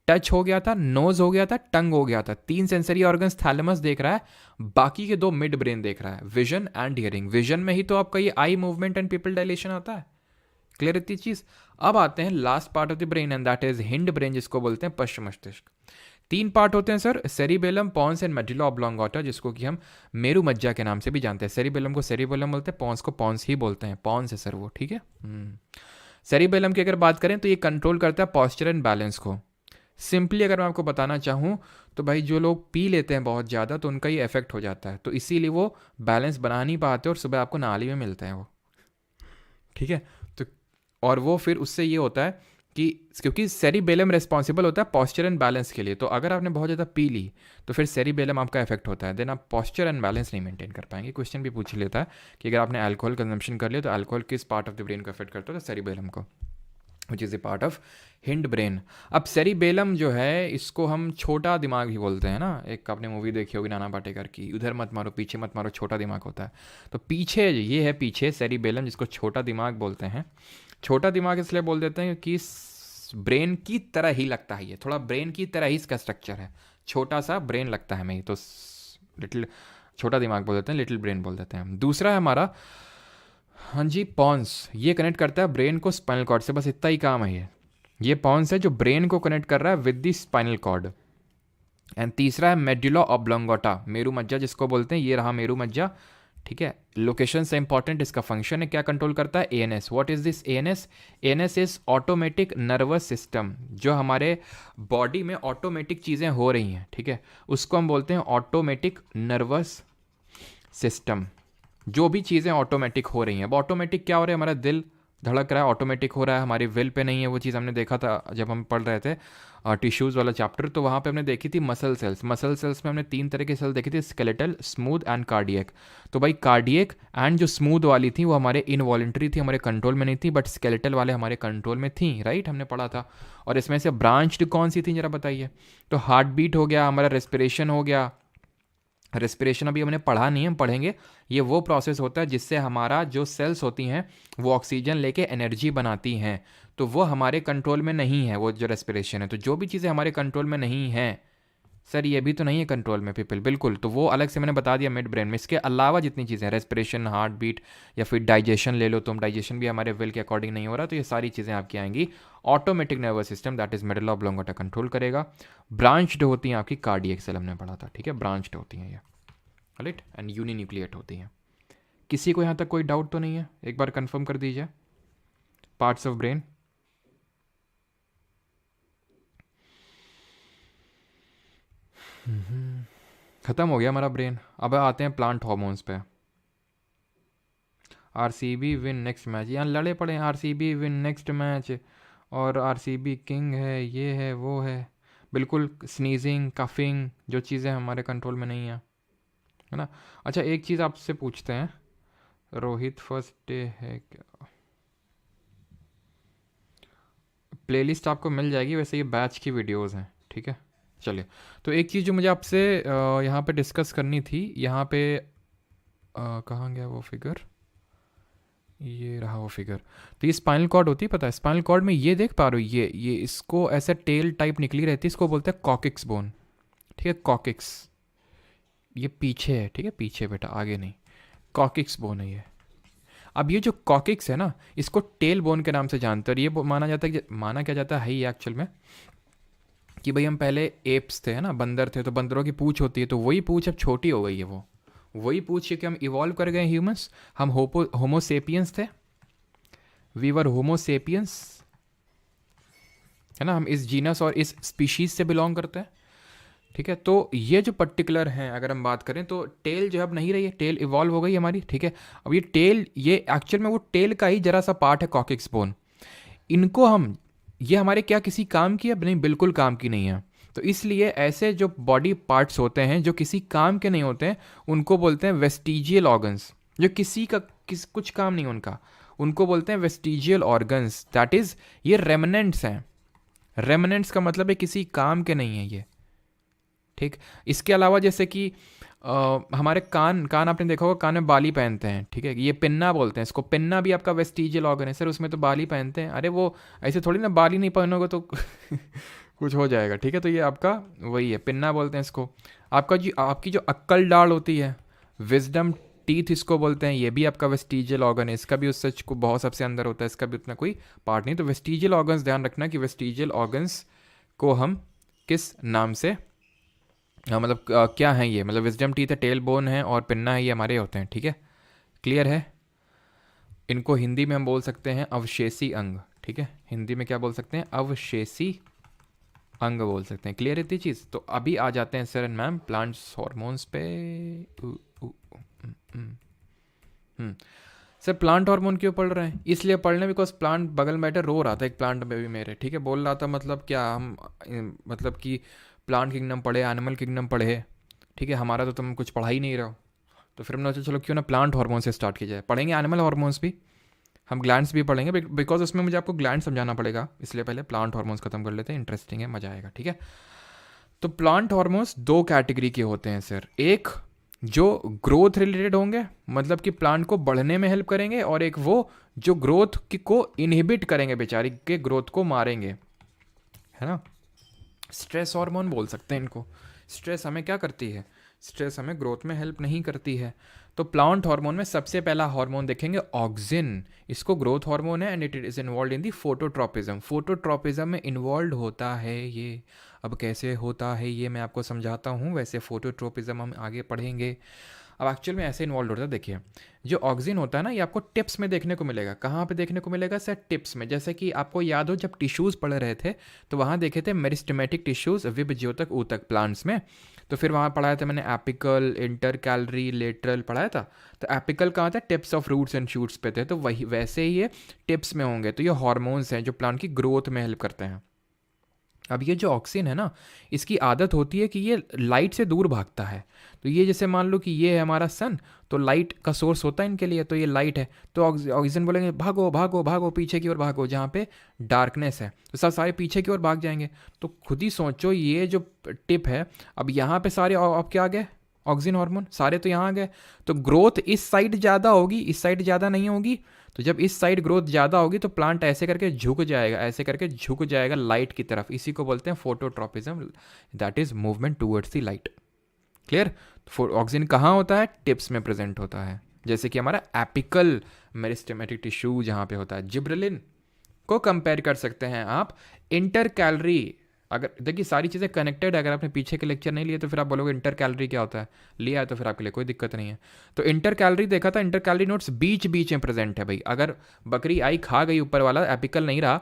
Touch हो गया था, नोज हो गया था, टंग हो गया था, 3 सेंसरी ऑर्गन्स थैलेमस देख रहा है, बाकी के 2 मिड ब्रेन देख रहा है, विजन एंड हियरिंग। विजन में ही तो आपका ये eye movement and pupil dilation आता है। क्लियर इतनी चीज। अब आते हैं last part of the brain and that is hind brain, जिसको बोलते हैं पश्च मस्तिष्क। 3 पार्ट होते हैं sir, cerebellum, pons and medulla oblongata, जिसको कि हम मेरु मज्जा के नाम से भी जानते हैं। सेरिबेलम को सेरिबेलम बोलते हैं, पॉन्स को पॉन्स ही बोलते हैं, पॉन्स है सर वो, ठीक है। सेरिबेलम की अगर बात करें तो ये कंट्रोल करता है पॉस्चर एंड बैलेंस को। सिंपली अगर मैं आपको बताना चाहूँ तो भाई जो लोग पी लेते हैं बहुत ज़्यादा, तो उनका ये इफेक्ट हो जाता है, तो इसीलिए वो बैलेंस बना नहीं पाते और सुबह आपको नाली में मिलते हैं वो, ठीक है। तो और वो फिर उससे ये होता है कि क्योंकि सेरिबेलम रिस्पॉन्सिबल होता है पॉस्चर एंड बैलेंस के लिए, तो अगर आपने बहुत ज़्यादा पी ली तो फिर सेरिबेलम आपका इफेक्ट होता है, देन आप पॉस्चर एंड बैलेंस नहीं मेंटेन कर पाएंगे। क्वेश्चन भी पूछ लेता है कि अगर आपने अल्कोहल कंजम्पशन कर लिया तो अल्कोहल किस पार्ट ऑफ द ब्रेन को इफेक्ट करता है? तो सेरिबेलम को, which is a part of hind brain. अब सेरिबेलम जो है, इसको हम छोटा दिमाग भी बोलते हैं ना, एक आपने मूवी देखी होगी नाना पाटेकर की, उधर मत मारो पीछे मत मारो, छोटा दिमाग होता है। तो पीछे ये है, पीछे सेरिबेलम, जिसको छोटा दिमाग बोलते हैं। छोटा दिमाग इसलिए बोल देते हैं कि ब्रेन की तरह ही लगता है, ये थोड़ा ब्रेन की तरह ही इसका स्ट्रक्चर है, छोटा सा ब्रेन लगता है हमें, तो लिटिल छोटा दिमाग बोल देते हैं, लिटिल ब्रेन बोल देते हैं। दूसरा है हमारा, हाँ जी, पॉन्स, ये कनेक्ट करता है ब्रेन को स्पाइनल कॉर्ड से, बस इतना ही काम है ये पॉन्स है जो ब्रेन को कनेक्ट कर रहा है with the spinal cord. And तीसरा है मेडुला ऑब्लोंगेटा, मेरु मज्जा जिसको बोलते हैं, ये रहा मेरु मज्जा, ठीक है। लोकेशन से इंपॉर्टेंट, इसका फंक्शन है, क्या कंट्रोल करता है? ANS. What is this ANS? ANS is automatic nervous system, जो हमारे बॉडी में ऑटोमेटिक चीज़ें हो रही हैं, ठीक है, उसको हम बोलते हैं ऑटोमेटिक नर्वस सिस्टम। जो भी चीज़ें ऑटोमेटिक हो रही हैं, अब ऑटोमेटिक क्या हो रहा है? हमारा दिल धड़क रहा है, ऑटोमेटिक हो रहा है, हमारी विल पे नहीं है। वो चीज़ हमने देखा था जब हम पढ़ रहे थे टिश्यूज़ वाला चैप्टर, तो वहाँ पे हमने देखी थी मसल सेल्स। मसल सेल्स में हमने 3 तरह के सेल देखी थी, स्केलेटल, स्मूथ एंड कार्डियक। तो भाई कार्डियक एंड जो स्मूथ वाली थी वो हमारे इनवॉलेंट्री थी, हमारे कंट्रोल में नहीं थी, बट स्केलेटल वाले हमारे कंट्रोल में थी, राइट, हमने पढ़ा था। और इसमें से ब्रांच्ड कौन सी थी जरा बताइए। तो हार्ट बीट हो गया, हमारा रेस्पिरेशन हो गया। रेस्पिरेशन अभी हमने पढ़ा नहीं है, हम पढ़ेंगे। ये वो प्रोसेस होता है जिससे हमारा जो सेल्स होती हैं वो ऑक्सीजन लेके एनर्जी बनाती हैं, तो वो हमारे कंट्रोल में नहीं है, वो जो रेस्पिरेशन है। तो जो भी चीज़ें हमारे कंट्रोल में नहीं हैं, सर ये भी तो नहीं है कंट्रोल में पीपल, बिल्कुल, तो वो अलग से मैंने बता दिया मिड ब्रेन में। इसके अलावा जितनी चीज़ें हैं, रेस्पिरेशन, हार्ट बीट, या फिर डाइजेशन ले लो तुम, डाइजेशन भी हमारे विल के अकॉर्डिंग नहीं हो रहा, तो ये सारी चीज़ें आपकी आएंगी automatic nervous system, that is medulla oblongata control करेगा। ब्रांच्ड होती हैं आपकी कार्डियक सेल, हमने पढ़ा था, ठीक है, ब्रांच्ड होती हैं ये, राइट, एंड यूनिन्यूक्लिएट होती हैं। किसी को यहाँ तक कोई डाउट तो नहीं है, एक बार कंफर्म कर दीजिए। पार्ट्स ऑफ ब्रेन, खत्म हो गया हमारा ब्रेन। अब आते हैं प्लांट हार्मोन्स पे। आरसीबी विन नेक्स्ट मैच, यहाँ लड़े पड़े हैं, आरसीबी विन नेक्स्ट मैच, और आरसीबी किंग है, ये है वो है, बिल्कुल स्नीजिंग, कफिंग, जो चीज़ें हमारे कंट्रोल में नहीं है, है ना। अच्छा एक चीज़ आपसे पूछते हैं, रोहित फर्स्ट डे है क्या? प्लेलिस्ट आपको मिल जाएगी, वैसे ये बैच की वीडियोस हैं, ठीक है। चलिए, तो एक चीज़ जो मुझे आपसे यहाँ पे डिस्कस करनी थी, यहाँ पे कहाँ गया वो फिगर, ये रहा वो फिगर। तो ये स्पाइनल कॉर्ड होती है, पता है, स्पाइनल कॉर्ड में ये देख पा रहे हो, ये इसको ऐसे टेल टाइप निकली रहती है, इसको बोलते हैं कॉकिक्स बोन, ठीक है, कॉकिक्स, ये पीछे है, ठीक है, पीछे बेटा, आगे नहीं, कॉकिक्स बोन है ये। अब ये जो कॉकिक्स है ना, इसको टेल बोन के नाम से जानते हैं, और ये माना जाता है, माना क्या जाता है ही एक्चुअल में, कि भाई हम पहले एप्स थे, है ना, बंदर थे, तो बंदरों की पूंछ होती है, तो वही पूंछ अब छोटी हो गई है, वो वही पूछ के हम इवॉल्व कर गए ह्यूमंस, हम होमोसेपियंस थे, वी वर होमोसेपियंस, है ना, हम इस जीनस और इस स्पीशीज से बिलोंग करते हैं, ठीक है। तो ये जो पर्टिकुलर हैं, अगर हम बात करें, तो टेल जो है अब नहीं रही है, टेल इवॉल्व हो गई हमारी, ठीक है। अब ये टेल, ये एक्चुअल में वो टेल का ही जरा सा पार्ट है, कॉकिक्स बोन। इनको हम, ये हमारे क्या किसी काम की है? नहीं, बिल्कुल काम की नहीं है। तो इसलिए ऐसे जो बॉडी पार्ट्स होते हैं जो किसी काम के नहीं होते हैं, उनको बोलते हैं वेस्टिजियल ऑर्गन्स, जो किसी का कुछ काम नहीं उनका, उनको बोलते हैं वेस्टिजियल ऑर्गन्स, दैट इज ये रेमनेंट्स हैं। रेमनेंट्स का मतलब है किसी काम के नहीं है ये, ठीक। इसके अलावा जैसे कि हमारे कान, आपने देखा होगा कान में बाली पहनते हैं, ठीक है, ये पिन्ना बोलते हैं इसको, पिन्ना भी आपका वेस्टिजियल ऑर्गन है, सर उसमें तो बाली पहनते हैं, अरे वो ऐसे थोड़ी ना, बाली नहीं पहनोगे तो कुछ हो जाएगा, ठीक है। तो ये आपका वही है, पिन्ना बोलते हैं इसको। आपका जी, आपकी जो अक्कल डाल होती है, विजडम टीथ इसको बोलते हैं, ये भी आपका वेस्टिजियल ऑर्गन है, इसका भी उस सच को बहुत सबसे अंदर होता है, इसका भी उतना कोई पार्ट नहीं। तो वेस्टिजियल ऑर्गन्स, ध्यान रखना कि वेस्टिजियल ऑर्गन्स को हम किस नाम से, मतलब क्या है ये, मतलब विजडम टीथ है, टेल बोन है, और पिन्ना है, ये हमारे होते हैं, ठीक है, क्लियर है। इनको हिंदी में हम बोल सकते हैं अवशेषी अंग, ठीक है, हिंदी में क्या बोल सकते हैं? अवशेषी अंग बोल सकते हैं, क्लियर है इतनी चीज़। तो अभी आ जाते हैं sir and ma'am plants hormones पे। सर प्लांट हार्मोन क्यों पढ़ रहे हैं? इसलिए पढ़ने बिकॉज प्लांट बगल में बैठे रो रहा था, एक प्लांट में भी मेरे, ठीक है, बोल रहा था, मतलब क्या हम, मतलब कि प्लांट किंगडम पढ़े, एनिमल किंगडम पढ़े, ठीक है, हमारा तो तुम कुछ पढ़ा ही नहीं रहो। तो फिर हमने सोचा चलो क्यों ना प्लांट हार्मोन से स्टार्ट किया जाए, पढ़ेंगे एनिमल हार्मोन्स भी, हम ग्लैंड्स भी पढ़ेंगे, बिकॉज उसमें मुझे आपको ग्लैंड समझाना पड़ेगा, इसलिए पहले प्लांट हार्मोन्स खत्म कर लेते हैं, इंटरेस्टिंग है, मजा आएगा, ठीक है। तो प्लांट हार्मोन्स 2 कैटेगरी के होते हैं सर, एक जो ग्रोथ रिलेटेड होंगे, मतलब कि प्लांट को बढ़ने में हेल्प करेंगे, और एक वो जो ग्रोथ को इनहिबिट करेंगे, बेचारी के ग्रोथ को मारेंगे, है ना। स्ट्रेस हार्मोन बोल सकते हैं इनको। स्ट्रेस हमें क्या करती है? स्ट्रेस हमें ग्रोथ में हेल्प नहीं करती है। तो प्लांट हार्मोन में सबसे पहला हार्मोन देखेंगे ऑक्सिन, इसको ग्रोथ हार्मोन है, and it is involve in the phototropism. Phototropism में इन्वॉल्व होता है ये। अब कैसे होता है ये मैं आपको समझाता हूँ, वैसे फोटोट्रोपिज्म हम आगे पढ़ेंगे। अब एक्चुअल में ऐसे इन्वॉल्व होता है, देखिए जो ऑक्सिन होता है ना, ये आपको टिप्स में देखने को मिलेगा। कहाँ पे देखने को मिलेगा सर? टिप्स में। जैसे कि आपको याद हो जब टिश्यूज़ पढ़ रहे थे तो वहाँ देखे थे मेरिस्टेमेटिक टिश्यूज़, विभज्योतक ऊतक प्लांट्स में। तो फिर वहाँ पढ़ाया था मैंने एपिकल, इंटरकैलरी, लेटरल पढ़ाया था। तो एपिकल कहाँ था? Tips of roots and shoots पे थे, तो वही वैसे ही ये टिप्स में होंगे। तो ये हॉर्मोन्स हैं जो प्लांट की ग्रोथ में हेल्प करते हैं। अब ये जो ऑक्सिन है ना, इसकी आदत होती है कि ये लाइट से दूर भागता है। तो ये जैसे मान लो कि ये है हमारा सन, तो लाइट का सोर्स होता है इनके लिए, तो ये लाइट है। तो ऑक्सीजन बोलेंगे भागो भागो भागो, पीछे की ओर भागो, जहाँ पे डार्कनेस है तो सब सारे पीछे की ओर भाग जाएंगे। तो खुद ही सोचो, ये जो टिप है, अब यहाँ पे सारे अब क्या आ गए? ऑक्सीजन हार्मोन सारे तो यहाँ आ गए। तो ग्रोथ इस साइड ज़्यादा होगी, इस साइड ज़्यादा नहीं होगी। तो जब इस साइड ग्रोथ ज़्यादा होगी तो प्लांट ऐसे करके झुक जाएगा, ऐसे करके झुक जाएगा लाइट की तरफ। इसी को बोलते हैं phototropism, that is movement towards the light. Clear? Oxygen कहाँ होता है? टिप्स में प्रेजेंट होता है, जैसे कि हमारा एपिकल मेरिस्टेमेटिक टिश्यू जहाँ पे होता है। जिब्रेलिन को कंपेयर कर सकते हैं आप इंटर कैलोरी। अगर देखिए सारी चीज़ें कनेक्टेड है, अगर आपने पीछे के लेक्चर नहीं लिए तो फिर आप बोलोगे इंटर कैलोरी क्या होता है, लिया है तो फिर आपके लिए कोई दिक्कत नहीं है। तो इंटर कैलोरी देखा था, इंटर कैलोरी नोट्स बीच बीच में प्रेजेंट है भाई। अगर बकरी आई खा गई ऊपर वाला, एपिकल नहीं रहा,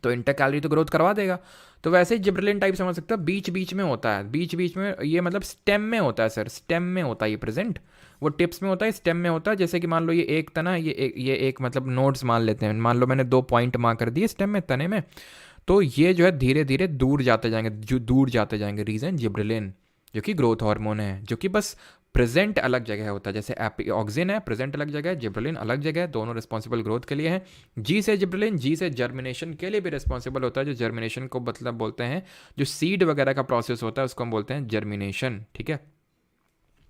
तो इंटर कैलोरी तो ग्रोथ करवा देगा। तो वैसे ही जिब्रेलिन टाइप समझ सकते हो, बीच बीच में होता है, बीच बीच में। ये मतलब स्टेम में होता है सर, स्टेम में होता है ये प्रेजेंट। वो टिप्स में होता है, स्टेम में होता है। जैसे कि मान लो ये एक तना, ये एक मतलब नोड्स मान लेते हैं। मान लो मैंने 2 पॉइंट मार्क कर दिए स्टेम में, तने में। तो ये जो है धीरे धीरे दूर जाते जाएंगे, जो दूर जाते जाएंगे। रीज़न जिब्रेलिन, जो कि ग्रोथ हार्मोन है, जो कि बस प्रेजेंट अलग जगह होता है। जैसे ऑक्सिन है प्रेजेंट अलग जगह है, जिब्रेलिन अलग जगह है, दोनों रिस्पॉन्सिबल ग्रोथ के लिए हैं। जी से जिब्रेलिन, जी से जर्मिनेशन के लिए भी रिस्पॉन्सिबल होता है। जो जर्मिनेशन को मतलब बोलते हैं, जो सीड वगैरह का प्रोसेस होता है उसको हम बोलते हैं जर्मिनेशन। ठीक है,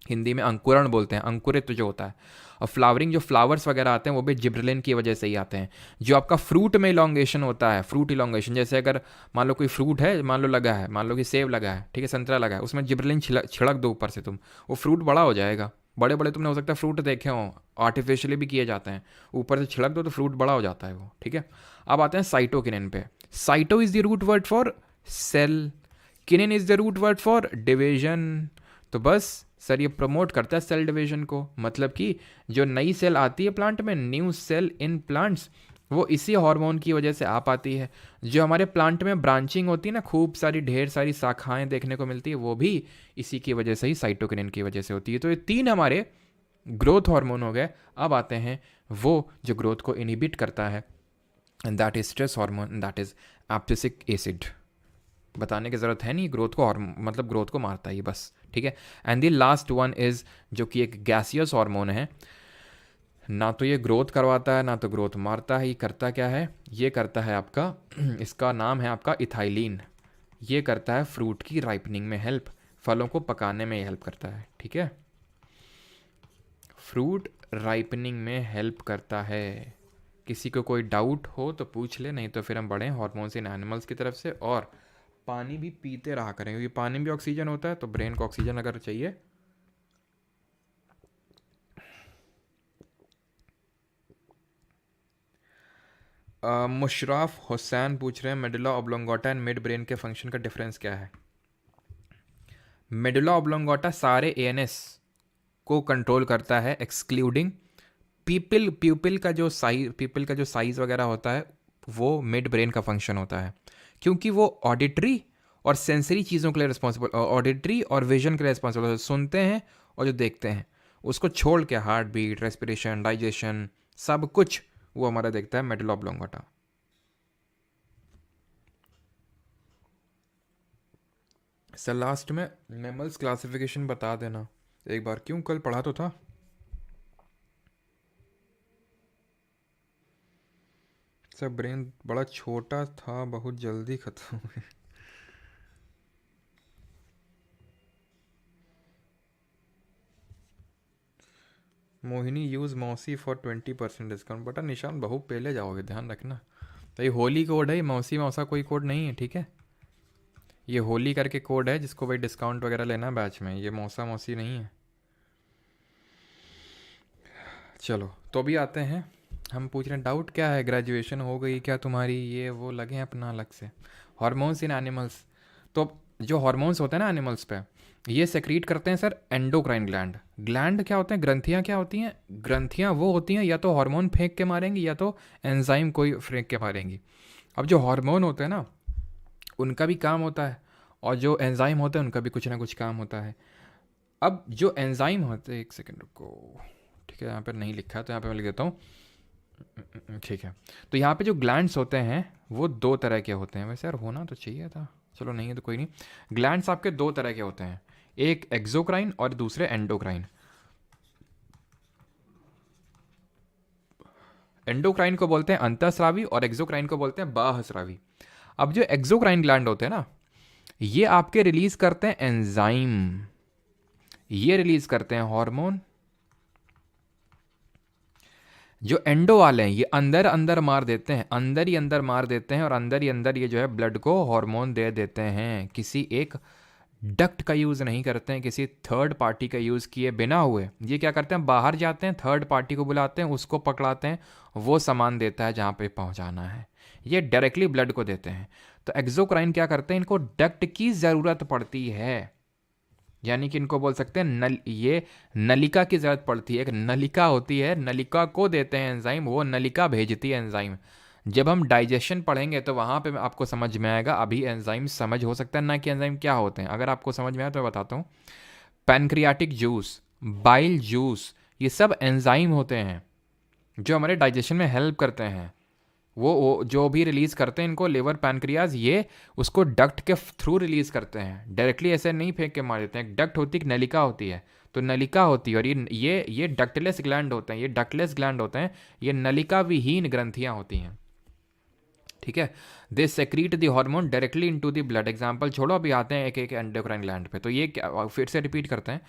हिंदी में अंकुरण बोलते हैं, अंकुरित जो होता है। और फ्लावरिंग, जो फ्लावर्स वगैरह आते हैं वो भी जिब्रेलिन की वजह से ही आते हैं। जो आपका फ्रूट में इलोंगेशन होता है, फ्रूट इलोंगेशन, जैसे अगर मान लो कोई फ्रूट है, मान लो लगा है, मान लो कि सेब लगा है, ठीक है, संतरा लगा है, उसमें जिब्रेलिन छिड़क दो ऊपर से तुम, वो फ्रूट बड़ा हो जाएगा। बड़े बड़े तुमने हो सकता है फ्रूट देखे हो, आर्टिफिशियली भी किए जाते हैं, ऊपर से छिड़क दो तो फ्रूट बड़ा हो जाता है वो। ठीक है, अब आते हैं साइटोकिनिन पे। Cyto is the root word for cell, kinin is the root word for division. तो बस सर ये प्रमोट करता है सेल डिवीजन को। मतलब कि जो नई सेल आती है प्लांट में, न्यू सेल इन प्लांट्स, वो इसी हार्मोन की वजह से आ पाती है। जो हमारे प्लांट में ब्रांचिंग होती है ना, खूब सारी ढेर सारी शाखाएं देखने को मिलती है, वो भी इसी की वजह से ही, साइटोकिनिन की वजह से होती है। तो ये 3 हमारे ग्रोथ हार्मोन हो गए। अब आते हैं वो जो ग्रोथ को इनहिबिट करता है, and that is stress hormone, that is abscisic acid. बताने की ज़रूरत है नहीं, ग्रोथ को मतलब ग्रोथ को मारता है ये बस। ठीक है, and the last one is, जो कि एक गैसियस हार्मोन है। ना तो ये ग्रोथ करवाता है ना तो ग्रोथ मारता है। ये करता क्या है? ये करता है आपका इसका नाम है आपका इथाइलिन। ये करता है फ्रूट की राइपनिंग में हेल्प, फलों को पकाने में हेल्प करता है। ठीक है, फ्रूट राइपनिंग में हेल्प करता है। किसी को कोई डाउट हो तो पूछ ले, नहीं तो फिर हम बढ़ें हॉर्मोन्स इन एनिमल्स की तरफ से। और पानी भी पीते रहा करें, क्योंकि पानी भी ऑक्सीजन होता है, तो ब्रेन को ऑक्सीजन अगर चाहिए। मुशराफ हुसैन पूछ रहे हैं मेडुला ऑब्लोंगोटा एंड मिड ब्रेन के फंक्शन का डिफरेंस क्या है? मेडुला ऑब्लोंगोटा सारे एएनएस को कंट्रोल करता है, एक्सक्लूडिंग प्यूपिल का जो साइज वगैरह होता है, वो मिड ब्रेन का फंक्शन होता है। क्योंकि वो ऑडिटरी और सेंसरी चीज़ों के लिए रिस्पॉन्सिबल, ऑडिटरी और विजन के लिए रिस्पॉन्सिबल होता है, सुनते हैं और जो देखते हैं, उसको छोड़ के हार्ट बीट, रेस्पिरेशन, डाइजेशन, सब कुछ वो हमारा देखता है मेडुला ऑब्लोंगोटा। सर लास्ट में मैमल्स क्लासिफिकेशन बता देना एक बार, क्यों कल पढ़ा तो था। सर ब्रेन बड़ा छोटा था, बहुत जल्दी खत्म हुए। मोहिनी यूज़ मौसी फॉर 20% डिस्काउंट। बेटा निशान बहु पहले जाओगे, ध्यान रखना। तो ये होली कोड है, मौसी मौसा कोई कोड नहीं है। ठीक है, ये होली करके कोड है, जिसको भाई डिस्काउंट वगैरह लेना है बैच में, ये मौसा मौसी नहीं है। चलो तो अभी आते हैं, हम पूछ रहे हैं डाउट क्या है, ग्रेजुएशन हो गई क्या तुम्हारी, ये वो लगे हैं अपना अलग से। हार्मोन्स इन एनिमल्स, तो जो हार्मोन्स होते हैं ना एनिमल्स पे, ये सेक्रीट करते हैं सर एंडोक्राइन ग्लैंड। ग्लैंड क्या होते हैं, ग्रंथियाँ क्या होती हैं, ग्रंथियाँ वो होती हैं या तो हार्मोन फेंक के मारेंगी या तो एंजाइम कोई फेंक के मारेंगी। अब जो हार्मोन होते हैं ना उनका भी काम होता है, और जो एंजाइम होते हैं उनका भी कुछ ना कुछ काम होता है। अब जो एंजाइम होते हैं, एक सेकेंड रुको, ठीक है यहाँ पर नहीं लिखा तो यहाँ पे मैं लिख देता हूँ, ठीक है। तो यहाँ पे जो ग्लैंड्स होते हैं वो दो तरह के होते हैं, वैसे यार होना तो चाहिए था, चलो नहीं है तो कोई नहीं। ग्लैंड्स आपके दो तरह के होते हैं, एक एक्सोक्राइन और दूसरे एंडोक्राइन। एंडोक्राइन को बोलते हैं अंतःस्रावी और एक्सोक्राइन को बोलते हैं बाह्यस्रावी। अब जो एक्सोक्राइन ग्लैंड होते हैं ना, ये आपके रिलीज करते हैं एंजाइम, ये रिलीज करते हैं हार्मोन। जो एंडो वाले हैं ये अंदर अंदर मार देते हैं, अंदर ही अंदर मार देते हैं, और अंदर ही अंदर ये जो है ब्लड को हार्मोन दे देते हैं। किसी एक डक्ट का यूज़ नहीं करते हैं, किसी थर्ड पार्टी का यूज़ किए बिना हुए ये क्या करते हैं, बाहर जाते हैं, थर्ड पार्टी को बुलाते हैं, उसको पकड़ाते हैं, वो सामान देता है जहाँ पे पहुँचाना है, ये डायरेक्टली ब्लड को देते हैं। तो एक्सोक्राइन क्या करते हैं, इनको डक्ट की ज़रूरत पड़ती है, यानी कि इनको बोल सकते हैं ये नलिका की ज़रूरत पड़ती है, एक नलिका होती है, नलिका को देते हैं एंजाइम, वो नलिका भेजती है एंजाइम। जब हम डाइजेशन पढ़ेंगे तो वहाँ पे आपको समझ में आएगा, अभी एंजाइम समझ हो सकता है ना कि एंजाइम क्या होते हैं। अगर आपको समझ में आए तो मैं बताता हूँ। पैनक्रियाटिक जूस, बाइल जूस, ये सब एंजाइम होते हैं जो हमारे डाइजेशन में हेल्प करते हैं। वो जो भी रिलीज़ करते हैं इनको लिवर पैनक्रियाज, ये उसको डक्ट के थ्रू रिलीज़ करते हैं, डायरेक्टली ऐसे नहीं फेंक के मार देते हैं। एक डक्ट होती है, एक नलिका होती है, तो नलिका होती है, और ये डक्टलेस ग्लैंड होते हैं, ये डक्टलेस ग्लैंड होते हैं, ये नलिका विहीन ग्रंथियाँ होती हैं, ठीक है। They secrete the hormone directly into the blood. Example छोड़ो, अभी आते हैं एक एक एंडोक्राइन ग्लैंड पे। तो ये क्या, फिर से रिपीट करते हैं,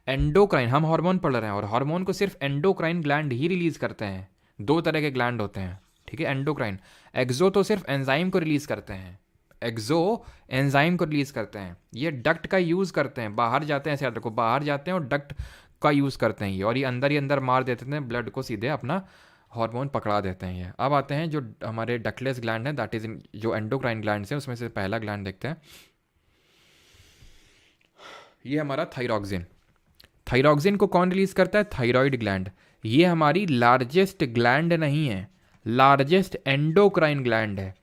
एंडोक्राइन, हम हार्मोन पढ़ रहे हैं और हार्मोन को सिर्फ एंडोक्राइन ग्लैंड ही रिलीज करते हैं। दो तरह के ग्लैंड होते हैं, ठीक है, एंडोक्राइन। एक्सो तो सिर्फ एंजाइम को रिलीज करते हैं, एक्सो एंजाइम को रिलीज करते हैं, ये डक्ट का यूज़ करते हैं, बाहर जाते हैं, ऐसे याद रखो, बाहर जाते हैं और डक्ट का यूज़ करते हैं ये, और ये अंदर ही अंदर मार देते हैं ब्लड को, सीधे अपना हार्मोन पकड़ा देते हैं ये। अब आते हैं जो हमारे डक्टलेस ग्लैंड है, दैट इज जो एंडोक्राइन ग्लैंड है, उसमें से पहला ग्लैंड देखते हैं, ये हमारा थायरॉक्सिन। थायरॉक्सिन को कौन रिलीज करता है, थायराइड ग्लैंड। ये हमारी लार्जेस्ट ग्लैंड नहीं है, लार्जेस्ट एंडोक्राइन ग्लैंड है,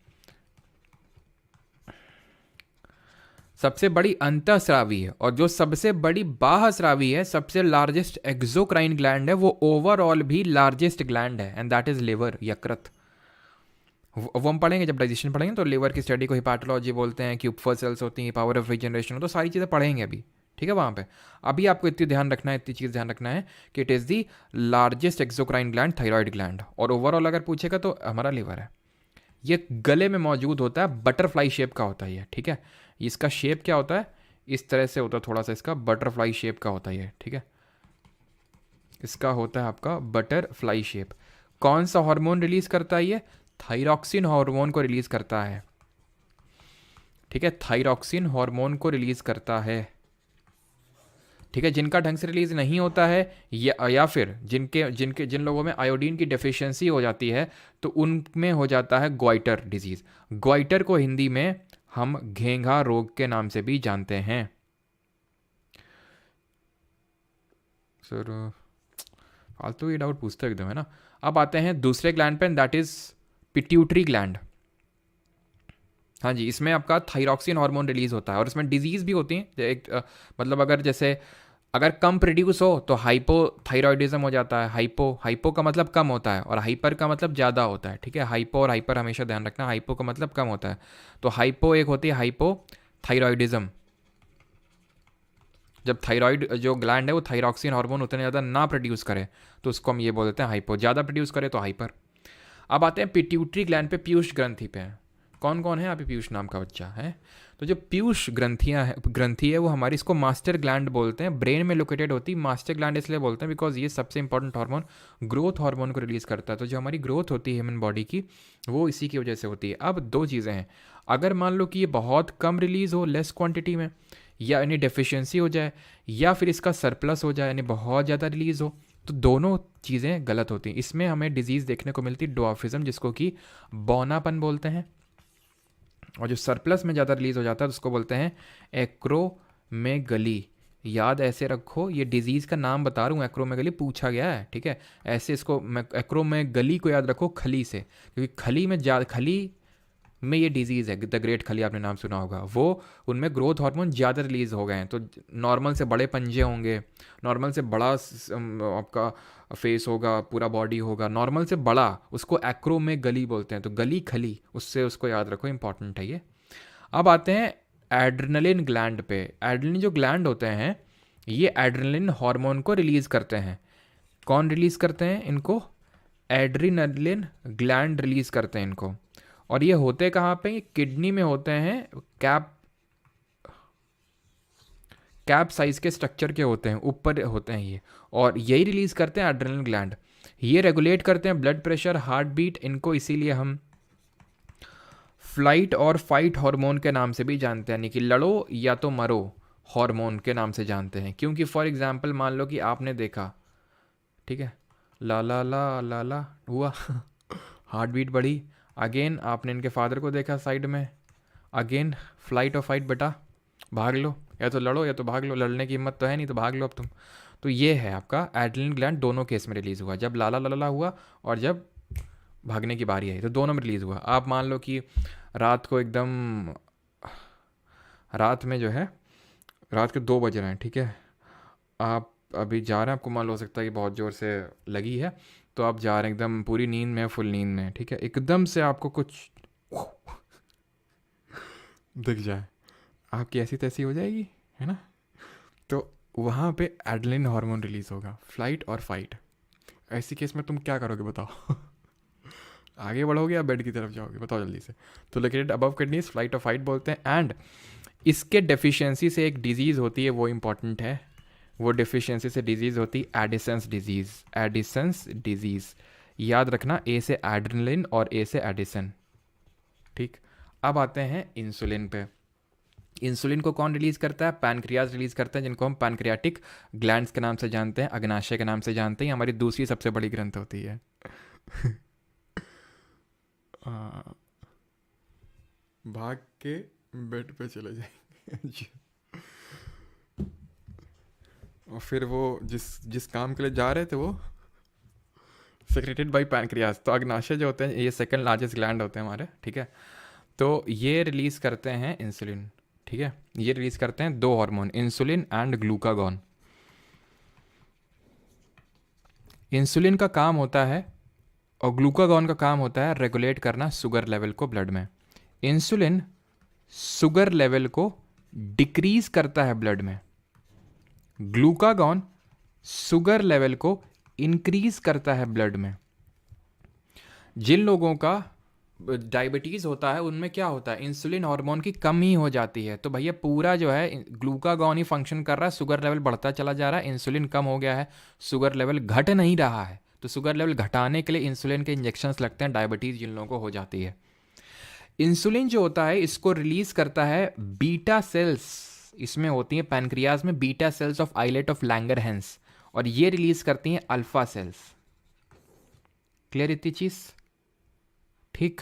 सबसे बड़ी अंतःस्रावी है, और जो सबसे बड़ी बाह्यस्रावी है, सबसे लार्जेस्ट एक्सोक्राइन ग्लैंड है, वो ओवरऑल भी लार्जेस्ट ग्लैंड है, एंड दैट इज लिवर, यकृत। वो हम पढ़ेंगे जब डाइजेशन पढ़ेंगे, तो लिवर की स्टडी को हिपैटोलॉजी बोलते हैं, क्यूपफर सेल्स होती हैं, पावर ऑफ रीजनरेशन, तो सारी चीज़ें पढ़ेंगे अभी, ठीक है वहाँ पे। अभी आपको इतनी ध्यान रखना है, इतनी चीज़ ध्यान रखना है कि it is the largest exocrine gland, thyroid gland, और ओवरऑल अगर पूछेगा तो हमारा लिवर है। ये गले में मौजूद होता है, बटरफ्लाई शेप का होता है ये, ठीक है। इसका शेप क्या होता है, इस तरह से होता है, थोड़ा सा इसका बटरफ्लाई शेप का होता है ये, ठीक है, इसका होता है आपका बटरफ्लाई शेप। कौन सा हार्मोन रिलीज करता है ये, थायरॉक्सिन हार्मोन को रिलीज करता है, ठीक है, थायरॉक्सिन हार्मोन को रिलीज करता है, ठीक है। जिनका ढंग से रिलीज नहीं होता है, या फिर जिन लोगों में आयोडीन की डेफिशिएंसी हो जाती है, तो उनमें हो जाता है ग्वाइटर डिजीज। ग्वाइटर को हिंदी में हम घेंघा रोग के नाम से भी जानते हैं। सर फालतू ये डाउट पूछते एकदम है ना। अब आते हैं दूसरे ग्लैंड पे, दैट इज पिट्यूटरी ग्लैंड। हाँ जी, इसमें आपका थायरॉक्सिन हार्मोन रिलीज होता है, और इसमें डिजीज भी होती है, एक मतलब अगर जैसे अगर कम प्रोड्यूस हो तो हाइपोथायरॉयडिज्म हो जाता है। हाइपो का मतलब कम होता है, और हाइपर का मतलब ज़्यादा होता है, ठीक है। हाइपो और हाइपर हमेशा ध्यान रखना, हाइपो का मतलब कम होता है, तो हाइपो एक होती है हाइपोथायरॉयडिज्म। जब थायराइड जो ग्लैंड है वो थायरॉक्सिन हार्मोन उतने ज़्यादा ना प्रोड्यूस करे, तो उसको हम ये बोल देते हैं हाइपो। ज़्यादा प्रोड्यूस करे तो हाइपर। अब आते हैं पिट्यूटरी ग्लैंड पे, पीयूष ग्रंथि पे। कौन कौन है यहाँ पे पीयूष नाम का बच्चा है, तो जो पीयूष ग्रंथि है वो हमारी, इसको मास्टर ग्लैंड बोलते हैं, ब्रेन में लोकेटेड होती है। मास्टर ग्लैंड इसलिए बोलते हैं बिकॉज ये सबसे इंपॉर्टेंट हार्मोन ग्रोथ हार्मोन को रिलीज करता है। तो जो हमारी ग्रोथ होती है ह्यूमन बॉडी की, वो इसी की वजह से होती है। अब दो चीज़ें हैं, अगर मान लो कि ये बहुत कम रिलीज हो, लेस क्वांटिटी में, या यानी डेफिशिएंसी हो जाए, या फिर इसका सरप्लस हो जाए यानी बहुत ज़्यादा रिलीज हो, तो दोनों चीज़ें गलत होती हैं। इसमें हमें डिजीज़ देखने को मिलती है, ड्वार्फिज्म, जिसको कि बौनापन बोलते हैं, और जो सरप्लस में ज़्यादा रिलीज़ हो जाता है तो उसको बोलते हैं एक्रोमेगली। याद ऐसे रखो, ये डिजीज़ का नाम बता रहा हूँ, एक्रोमेगली पूछा गया है, ठीक है। ऐसे इसको एक्रोमेगली को याद रखो खली से, क्योंकि खली में ये डिजीज़ है, द ग्रेट खली आपने नाम सुना होगा, वो उनमें ग्रोथ हार्मोन ज़्यादा रिलीज़ हो गए हैं, तो नॉर्मल से बड़े पंजे होंगे, नॉर्मल से बड़ा आपका फेस होगा, पूरा बॉडी होगा, नॉर्मल से बड़ा, उसको एक्रोमेगली बोलते हैं। तो गली खली, उससे उसको याद रखो, इंपॉर्टेंट है ये। अब आते हैं एड्रेनलिन ग्लैंड पे। एड्रेनलिन जो ग्लैंड होते हैं ये एड्रेनलिन हार्मोन को रिलीज़ करते हैं। कौन रिलीज़ करते हैं इनको? एड्रेनलिन ग्लैंड रिलीज़ करते हैं इनको। और ये होते कहाँ पे? ये किडनी में होते हैं, कैप साइज के स्ट्रक्चर के होते हैं, ऊपर होते हैं ये, और यही रिलीज़ करते हैं एड्रेनलिन ग्लैंड। ये रेगुलेट करते हैं ब्लड प्रेशर, हार्ट बीट, इनको इसीलिए हम फ्लाइट और फाइट हार्मोन के नाम से भी जानते हैं, यानी कि लड़ो या तो मरो हार्मोन के नाम से जानते हैं। क्योंकि फॉर एग्जांपल मान लो कि आपने देखा, ठीक है, ला ला ला ला ला हुआ हार्ट बीट बढ़ी, अगेन आपने इनके फादर को देखा साइड में, अगेन फ्लाइट और फाइट, बेटा भाग लो, या तो लड़ो या तो भाग लो, लड़ने की हिम्मत तो है नहीं तो भाग लो अब तुम। तो ये है आपका एड्रेनलिन ग्लैंड, दोनों केस में रिलीज़ हुआ, जब लाला लाला हुआ और जब भागने की बारी आई, तो दोनों में रिलीज़ हुआ। आप मान लो कि रात को एकदम, रात में जो है, रात के 2 बज रहे हैं, ठीक है, आप अभी जा रहे हैं, आपको मान लो हो सकता है कि बहुत ज़ोर से लगी है, तो आप जा रहे हैं एकदम पूरी नींद में, फुल नींद में, ठीक है, एकदम से आपको कुछ दिख जाए, आपकी ऐसी तैसी हो जाएगी, है ना। तो वहाँ पे एड्रेनलिन हार्मोन रिलीज़ होगा, फ्लाइट और फाइट। ऐसी केस में तुम क्या करोगे बताओ? आगे बढ़ोगे या बेड की तरफ जाओगे, बताओ जल्दी से। तो लोकेटेड अबव किडनीज, फ्लाइट और फाइट बोलते हैं। एंड इसके डेफिशिएंसी से एक डिजीज़ होती है, वो इंपॉर्टेंट है, वो डेफिशिएंसी से डिजीज़ होती है एडिसन्स डिजीज़। एडिसन्स डिजीज़ याद रखना, ए से एड्रेनलिन और ए से एडिसन, ठीक। अब आते हैं इंसुलिन पे। इंसुलिन को कौन रिलीज़ करता है? पैनक्रियाज रिलीज़ करता है, जिनको हम पैनक्रियाटिक ग्लैंड्स के नाम से जानते हैं, अग्नाशय के नाम से जानते हैं। हमारी दूसरी सबसे बड़ी ग्रंथ होती है भाग के बेड पे चले जाएंगे और फिर वो जिस जिस काम के लिए जा रहे थे वो सेक्रेटेड बाय पैनक्रियाज। तो अग्नाशय जो होते हैं ये सेकंड लार्जेस्ट ग्लैंड होते हैं हमारे, ठीक है। तो ये रिलीज़ करते हैं इंसुलिन, ठीक है। ये रिलीज़ करते हैं 2 hormone, insulin and glucagon. Insulin का काम होता है और ग्लूकागॉन का काम होता है रेगुलेट करना शुगर लेवल को ब्लड में। इंसुलिन शुगर लेवल को डिक्रीज करता है ब्लड में, ग्लूकागॉन शुगर लेवल को इंक्रीज करता है ब्लड में। जिन लोगों का डायबिटीज़ होता है उनमें क्या होता है, इंसुलिन हार्मोन की कमी हो जाती है, तो भैया पूरा जो है ग्लूकागॉन ही फंक्शन कर रहा है, शुगर लेवल बढ़ता चला जा रहा है, इंसुलिन कम हो गया है, शुगर लेवल घट नहीं रहा है। तो शुगर लेवल घटाने के लिए इंसुलिन के इंजेक्शंस लगते हैं, डायबिटीज़ जिन लोगों को हो जाती है। इंसुलिन जो होता है इसको रिलीज करता है बीटा सेल्स, इसमें होती हैं पैनक्रियाज में beta cells of islet of Langerhans, और ये रिलीज करती हैं अल्फा सेल्स। क्लियर इतनी चीज, ठीक।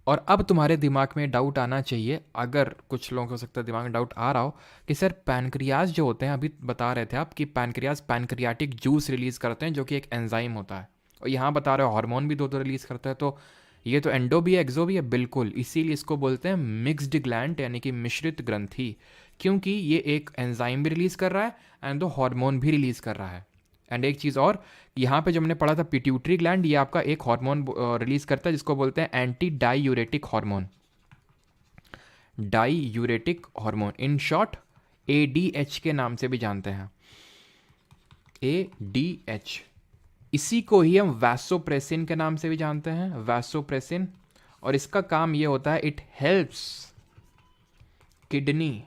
और अब तुम्हारे दिमाग में डाउट आना चाहिए, अगर कुछ लोगों को हो सकता है दिमाग में डाउट आ रहा हो कि सर पैनक्रियाज जो होते हैं, अभी बता रहे थे आप कि पैनक्रियाज पैनक्रियाटिक जूस रिलीज करते हैं जो कि एक एंजाइम होता है, और यहाँ बता रहे हो हार्मोन भी 2 रिलीज करता है, तो ये तो एंडो भी है एक्सो भी है, बिल्कुल, इसीलिए इसको बोलते हैं मिक्स्ड ग्लैंड, यानी कि मिश्रित ग्रंथि, क्योंकि ये एक एंजाइम भी रिलीज कर रहा है एंड दो हार्मोन भी रिलीज कर रहा है। एंड एक चीज़ और, यहाँ पे जो हमने पढ़ा था पिट्यूटरी ग्लैंड, ये आपका एक हार्मोन रिलीज करता है जिसको बोलते हैं anti diuretic hormone, diuretic hormone, in short ADH के नाम से भी जानते हैं, ADH। इसी को ही हम वैसोप्रेसिन के नाम से भी जानते हैं, वैसोप्रेसिन। और इसका काम ये होता है, it helps kidney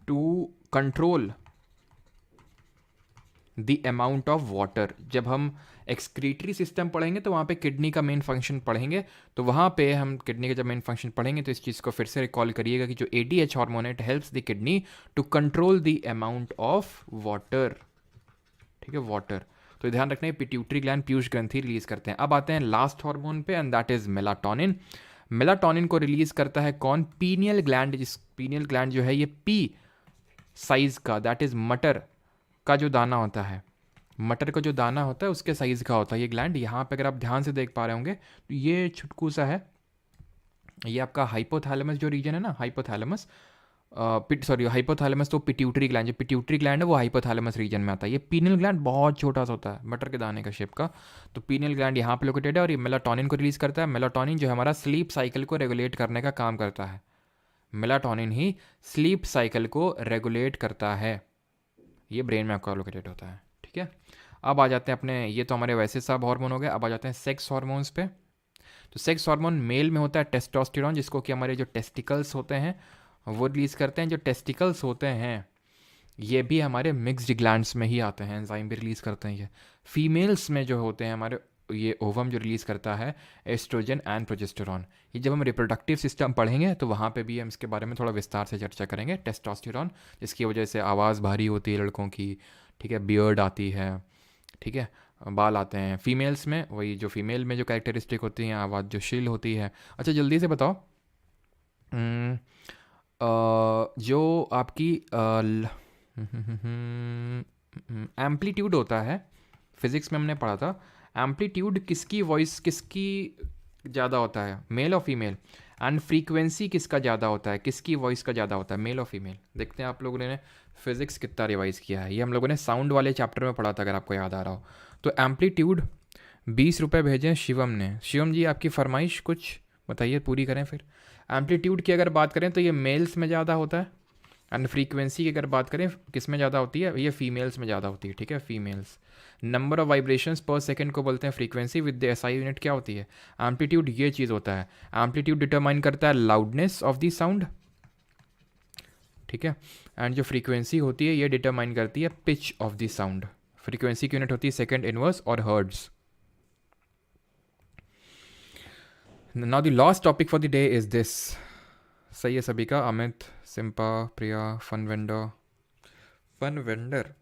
to control the amount of water. जब हम एक्सक्रीटरी सिस्टम पढ़ेंगे तो वहाँ पे किडनी का मेन फंक्शन पढ़ेंगे, तो वहाँ पे हम किडनी का जब मेन फंक्शन पढ़ेंगे तो इस चीज़ को फिर से रिकॉल करिएगा कि जो ADH hormone it helps the kidney to control the amount of water, ठीक है, वाटर। तो ध्यान रखना है पिट्यूटरी ग्लैंड पीयूष ग्रंथि रिलीज करते हैं। अब आते हैं लास्ट हार्मोन पे and that is melatonin. Melatonin को रिलीज करता है कौन? Pineal gland. जिस पीनियल ग्लैंड जो है ये पी साइज का, दैट इज मटर का जो दाना होता है, मटर का जो दाना होता है उसके साइज का होता है ये ग्लैंड। यहाँ पे अगर आप ध्यान से देख पा रहे होंगे तो ये छुटकू सा है, ये आपका हाइपोथैलेमस जो रीजन है ना, हाइपोथैलेमस, सॉरी हाइपोथैलेमस तो पिट्यूटरी ग्लैंड, जो पिट्यूटरी ग्लैंड है वो हाइपोथैलेमस रीजन में आता है। ये पीनियल ग्लैंड बहुत छोटा सा होता है, मटर के दाने का शेप का, तो पीनियल ग्लैंड यहाँ पे लोकेटेड है और ये मेलाटोनिन को रिलीज करता है। मेलाटोनिन जो है हमारा स्लीप साइकिल को रेगुलेट करने का काम करता है। मेलाटोनिन ही स्लीप साइकिल को रेगुलेट करता है, ये ब्रेन में आपका लोकेटेड होता है। ठीक है, अब आ जाते हैं अपने, ये तो हमारे वैसे सब हार्मोन हो गए, अब आ जाते हैं सेक्स हार्मोन्स पे। तो सेक्स हार्मोन मेल में होता है टेस्टोस्टेरोन, जिसको कि हमारे जो टेस्टिकल्स होते हैं वो रिलीज करते हैं। जो टेस्टिकल्स होते हैं ये भी हमारे मिक्स्ड ग्लैंड्स में ही आते हैं, एंजाइम भी रिलीज करते हैं ये। फीमेल्स में जो होते हैं हमारे, ये ओवम जो रिलीज करता है एस्ट्रोजन एंड प्रोजेस्टेरॉन। ये जब हम रिप्रोडक्टिव सिस्टम पढ़ेंगे तो वहाँ पे भी हम इसके बारे में थोड़ा विस्तार से चर्चा करेंगे। टेस्टोस्टेरॉन जिसकी वजह से आवाज़ भारी होती है लड़कों की, ठीक है, बियर्ड आती है, ठीक है, बाल आते हैं। फीमेल्स में वही जो फीमेल में जो कैरेक्टरिस्टिक होती हैं, आवाज़ जो शिल होती है। अच्छा जल्दी से बताओ, जो आपकी एम्पलीट्यूड होता है, फिजिक्स में हमने पढ़ा था, एम्पलीट्यूड किसकी वॉइस किसकी ज़्यादा होता है, मेल और फीमेल? एंड फ्रीक्वेंसी किसका ज़्यादा होता है, किसकी वॉइस का ज़्यादा होता है, मेल और फीमेल? देखते हैं आप लोगों ने फिजिक्स कितना रिवाइज किया है। ये हम लोगों ने साउंड वाले चैप्टर में पढ़ा था, अगर आपको याद आ रहा हो तो। एम्पलीट्यूड 20 रुपये भेजे शिवम ने। शिवम जी आपकी फरमाइश कुछ बताइए, पूरी करें फिर। एम्पलीट्यूड की अगर बात करें तो ये मेल्स में ज़्यादा होता है, एंड फ्रीक्वेंसी की अगर बात करें किस में ज़्यादा होती है, ये फीमेल्स में ज़्यादा होती है। ठीक है, फीमेल्स। नंबर ऑफ वाइब्रेशंस पर सेकंड को बोलते हैं frequency, with the SI unit क्या होती है? एम्पलीट्यूड। ये चीज़ होता है, एम्पलीट्यूड डिटरमाइन करता है लाउडनेस ऑफ द साउंड, ठीक है, एंड जो फ्रीक्वेंसी होती है ये डिटरमाइन करती है pitch of the sound. Frequency की यूनिट होती है सेकंड इनवर्स और hertz. Now the last topic for the day is this. सही है सभी का? अमित, सिंपा, प्रिया, फन वेंडर, फन वेंडर,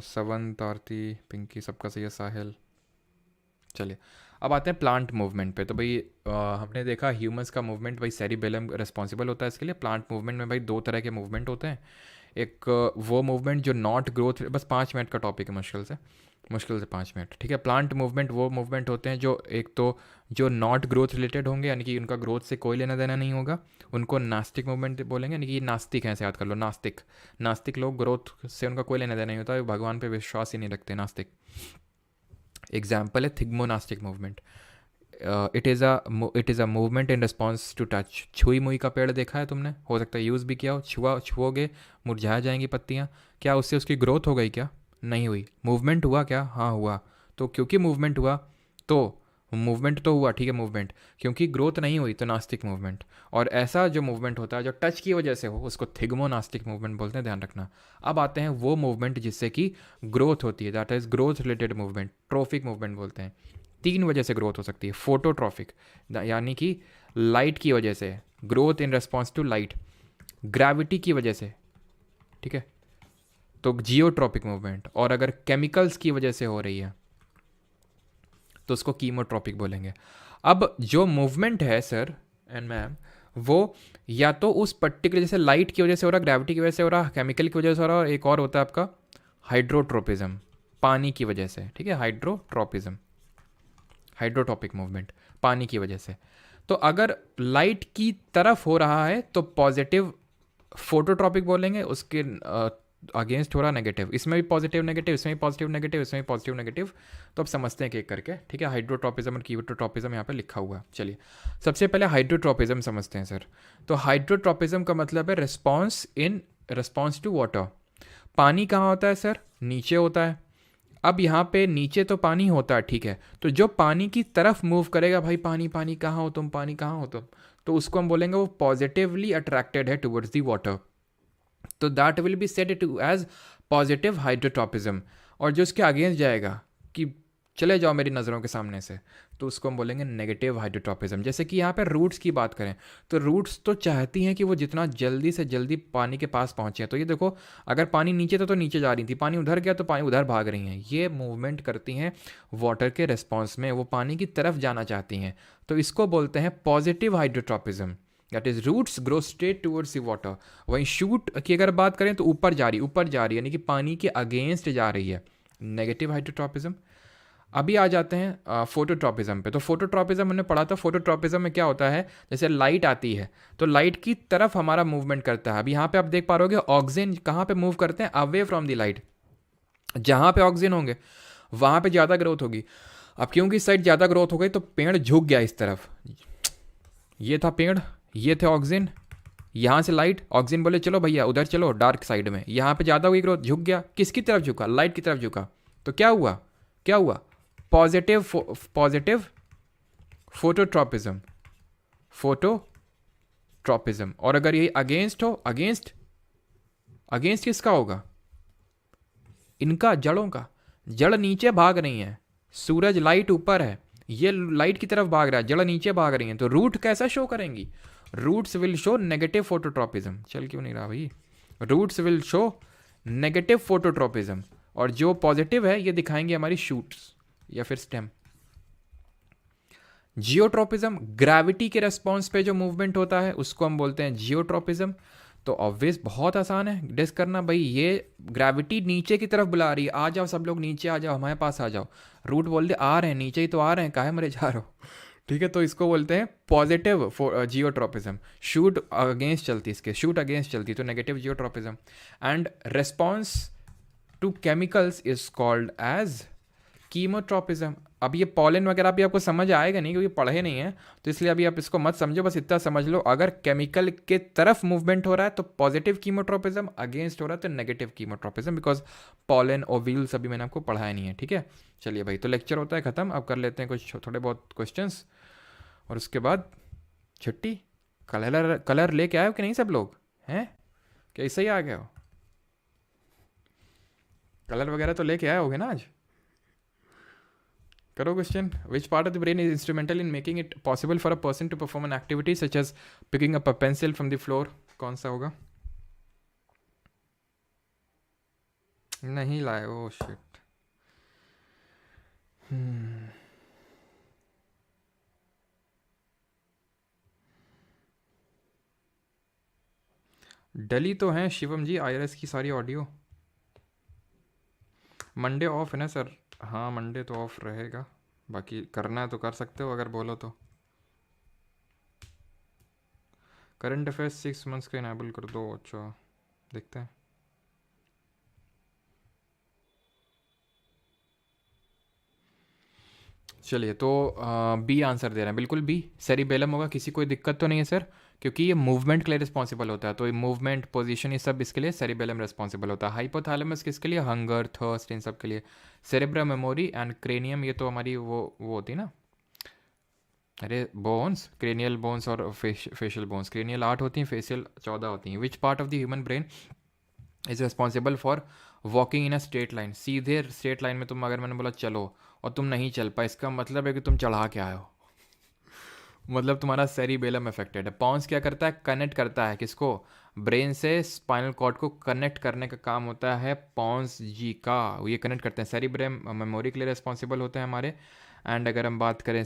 सवंत, आरती, पिंकी, सबका सही है, साहिल। चलिए अब आते हैं प्लांट मूवमेंट पे। तो भाई हमने देखा ह्यूमंस का मूवमेंट, भाई सेरिबेलम रिस्पॉन्सिबल होता है इसके लिए। प्लांट मूवमेंट में भाई दो तरह के मूवमेंट होते हैं, एक वो मूवमेंट जो नॉट ग्रोथ, बस 5 मिनट का टॉपिक है, मुश्किल से 5 मिनट, ठीक है। प्लांट मूवमेंट वो मूवमेंट होते हैं जो एक तो जो नॉट ग्रोथ रिलेटेड होंगे, यानी कि उनका ग्रोथ से कोई लेना देना नहीं होगा, उनको नास्तिक मूवमेंट बोलेंगे। यानी कि नास्तिक हैं, ऐसे याद कर लो, नास्तिक लोग, ग्रोथ से उनका कोई लेना देना नहीं होता, भगवान पे विश्वास ही नहीं रखते नास्तिक। एग्जाम्पल है thigmonastic movement. It is a movement in response to touch. छुई मुई का पेड़ देखा है तुमने, हो सकता है यूज़ भी किया हो। छुओगे मुरझा जाएंगी पत्तियाँ, क्या उससे उसकी ग्रोथ हो गई? क्या नहीं हुई। मूवमेंट हुआ क्या? हाँ हुआ। तो क्योंकि मूवमेंट हुआ तो मूवमेंट तो हुआ, ठीक है, मूवमेंट। क्योंकि ग्रोथ नहीं हुई तो नास्तिक मूवमेंट। और ऐसा जो मूवमेंट होता है जो टच की वजह से हो उसको थिग्मोनास्टिक मूवमेंट बोलते हैं, ध्यान रखना। अब आते हैं वो मूवमेंट जिससे कि ग्रोथ होती है, that is growth related movement, trophic movement बोलते हैं। 3 वजह से ग्रोथ हो सकती है। फोटोट्रॉफिक यानी कि लाइट की वजह से, growth in response to light. Gravity की वजह से, ठीक है, तो जियोट्रॉपिक मूवमेंट। और अगर केमिकल्स की वजह से हो रही है तो उसको कीमोट्रॉपिक बोलेंगे। अब जो मूवमेंट है सर एंड मैम, वो या तो उस पर्टिकुलर, जैसे लाइट की वजह से हो रहा, ग्रेविटी की वजह से हो रहा, केमिकल की वजह से हो रहा, और एक और होता है आपका हाइड्रोट्रोपिज्म, पानी की वजह से, ठीक है, हाइड्रोट्रोपिज्म, हाइड्रोटॉपिक मूवमेंट, पानी की वजह से। तो अगर लाइट की तरफ हो रहा है तो पॉजिटिव फोटोट्रॉपिक बोलेंगे, उसके अगेंस्ट हो रहा नेगेटिव। इसमें भी पॉजिटिव नेगेटिव, इसमें भी पॉजिटिव नेगेटिव, इसमें भी पॉजिटिव नेगेटिव। तो अब समझते हैं एक करके, ठीक है। हाइड्रोट्रॉपिज्म और कीटोट्रॉपिज्म यहाँ पे लिखा हुआ है। चलिए सबसे पहले हाइड्रोट्रॉपिज्म समझते हैं सर। तो हाइड्रोट्रॉपिज्म का मतलब है रिस्पॉन्स टू वाटर। पानी कहाँ होता है सर? नीचे होता है। अब यहाँ पे नीचे तो पानी होता है, ठीक है, तो जो पानी की तरफ मूव करेगा, भाई पानी पानी कहाँ हो तुम, पानी कहाँ हो तुम, तो उसको हम बोलेंगे वो पॉजिटिवली अट्रैक्टेड है टुवर्ड्स दी वाटर, तो that will be said to as positive hydrotropism. और जो उसके अगेंस्ट जाएगा कि चले जाओ मेरी नज़रों के सामने से, तो उसको हम बोलेंगे नेगेटिव हाइड्रोट्रॉपिज्म। जैसे कि यहाँ पे रूट्स की बात करें तो रूट्स तो चाहती हैं कि वो जितना जल्दी से जल्दी पानी के पास पहुँचे। तो ये देखो, अगर पानी नीचे था तो नीचे जा रही थी, पानी उधर गया तो पानी उधर भाग रही हैं। ये मूवमेंट करती हैं वाटर के रिस्पॉन्स में, वो पानी की तरफ जाना चाहती हैं। तो इसको बोलते हैं positive hydrotropism, that is roots grow straight towards the water. वहीं शूट की अगर बात करें तो ऊपर जा रही यानी कि पानी के अगेंस्ट जा रही है, नेगेटिव हाइड्रोट्रॉपिज्म। अभी आ जाते हैं फोटोट्रॉपिज्म पे। तो फोटोट्रॉपिज्म हमने पढ़ा था, फोटोट्रॉपिज्म में क्या होता है, जैसे लाइट आती है तो लाइट की तरफ हमारा मूवमेंट करता है। अब यहाँ पे आप देख पा रहे हो ऑक्सीजन कहाँ पे मूव करते हैं, अवे फ्रॉम द लाइट। जहाँ पे ऑक्सीजन होंगे वहाँ पे ज़्यादा ग्रोथ होगी। अब क्योंकि इस साइड ज़्यादा ग्रोथ हो गई तो पेड़ झुक गया इस तरफ, ये था पेड़, ये थे ऑक्सीजन, यहाँ से लाइट, ऑक्सीजन बोले चलो भैया उधर चलो डार्क साइड में, यहाँ पे ज़्यादा हुई ग्रोथ, झुक गया। किसकी तरफ झुका, लाइट की तरफ झुका। तो क्या हुआ, क्या हुआ, पॉजिटिव फोटोट्रॉपिज्म, फोटोट्रॉपिज्म। और अगर ये अगेंस्ट हो, अगेंस्ट किसका होगा, इनका, जड़ों का। जड़ नीचे भाग रही है, सूरज लाइट ऊपर है, ये लाइट की तरफ भाग रहा है, जड़ नीचे भाग रही है। तो रूट कैसा शो करेंगी, roots will show negative phototropism. चल क्यों नहीं रहा भाई, roots will show negative phototropism, और जो पॉजिटिव है ये दिखाएंगे हमारी शूट्स या फिर स्टेम। जियोट्रोपिज्म, ग्रेविटी के रेस्पॉन्स पे जो मूवमेंट होता है उसको हम बोलते हैं जियोट्रोपिज्म। तो ऑब्वियस बहुत आसान है गेस करना भाई, ये ग्रेविटी नीचे की तरफ बुला रही है, आ जाओ सब लोग नीचे आ जाओ, हमारे पास आ जाओ। रूट बोल दे आ रहे हैं, नीचे ही तो आ रहे हैं, काहे मरे जा रहे हो। ठीक है, तो इसको बोलते हैं पॉजिटिव जियोट्रोपिज्म। शूट अगेंस्ट चलती, इसके शूट अगेंस्ट चलती तो negative geotropism. And response to chemicals is called as chemotropism. अब ये पॉलन वगैरह भी आपको समझ आएगा नहीं क्योंकि पढ़े नहीं है, तो इसलिए अभी आप इसको मत समझो, बस इतना समझ लो, अगर केमिकल के तरफ मूवमेंट हो रहा है तो पॉजिटिव कीमोट्रोपिज्म, अगेंस्ट हो रहा है तो negative chemotropism, because pollen ovules अभी मैंने आपको पढ़ाया नहीं है। ठीक है, चलिए भाई, तो लेक्चर होता है ख़त्म। अब कर लेते हैं कुछ थोड़े बहुत क्वेश्चंस और उसके बाद छुट्टी। कलर लेके आए हो कि नहीं सब लोग, हैं क्या ऐसे ही आ गए हो, कलर वगैरह तो लेके आए होगे ना आज। करो question, which part of the brain is instrumental in making it possible for a person to perform an activity such as picking up a pencil from the floor. कौन सा होगा, नहीं लाए, ओ शिट। डली तो हैं शिवम जी आईआरएस की सारी ऑडियो। मंडे ऑफ है ना सर, हाँ मंडे तो ऑफ रहेगा, बाकी करना है तो कर सकते हो अगर बोलो तो। करंट अफेयर्स 6 मंथ्स का इनेबल कर दो, अच्छा देखते हैं। चलिए, तो बी आंसर दे रहे हैं, बिल्कुल बी सेरिबेलम होगा। किसी कोई दिक्कत तो नहीं है सर, क्योंकि ये मूवमेंट के लिए रिस्पॉन्सिबल होता है, तो ये मूवमेंट पोजीशन ये सब इसके लिए सेरिबेलम रिस्पॉन्सिबल होता है। हाइपोथैलेमस किसके लिए, हंगर थर्स्ट इन सब के लिए। सेरेब्रम मेमोरी एंड क्रेनियम ये तो हमारी वो होती है ना, अरे बोन्स, क्रेनियल बोन्स और फेशियल बोन्स। क्रेनियल 8 होती हैं, फेशियल 14 होती हैं। विच part of the human brain is responsible for walking in a straight line. सीधे स्ट्रेट लाइन में तुम, अगर मैंने बोला चलो और तुम नहीं चल पाए, इसका मतलब है कि तुम चढ़ा के आए हो, मतलब तुम्हारा सेरिबेलम अफेक्टेड है। पॉन्स क्या करता है, कनेक्ट करता है किसको, ब्रेन से स्पाइनल कॉर्ड को कनेक्ट करने का काम होता है पॉन्स जी का, ये कनेक्ट करते हैं। सेरिब्रम मेमोरी के लिए रिस्पॉन्सिबल होते हैं हमारे। एंड अगर हम बात करें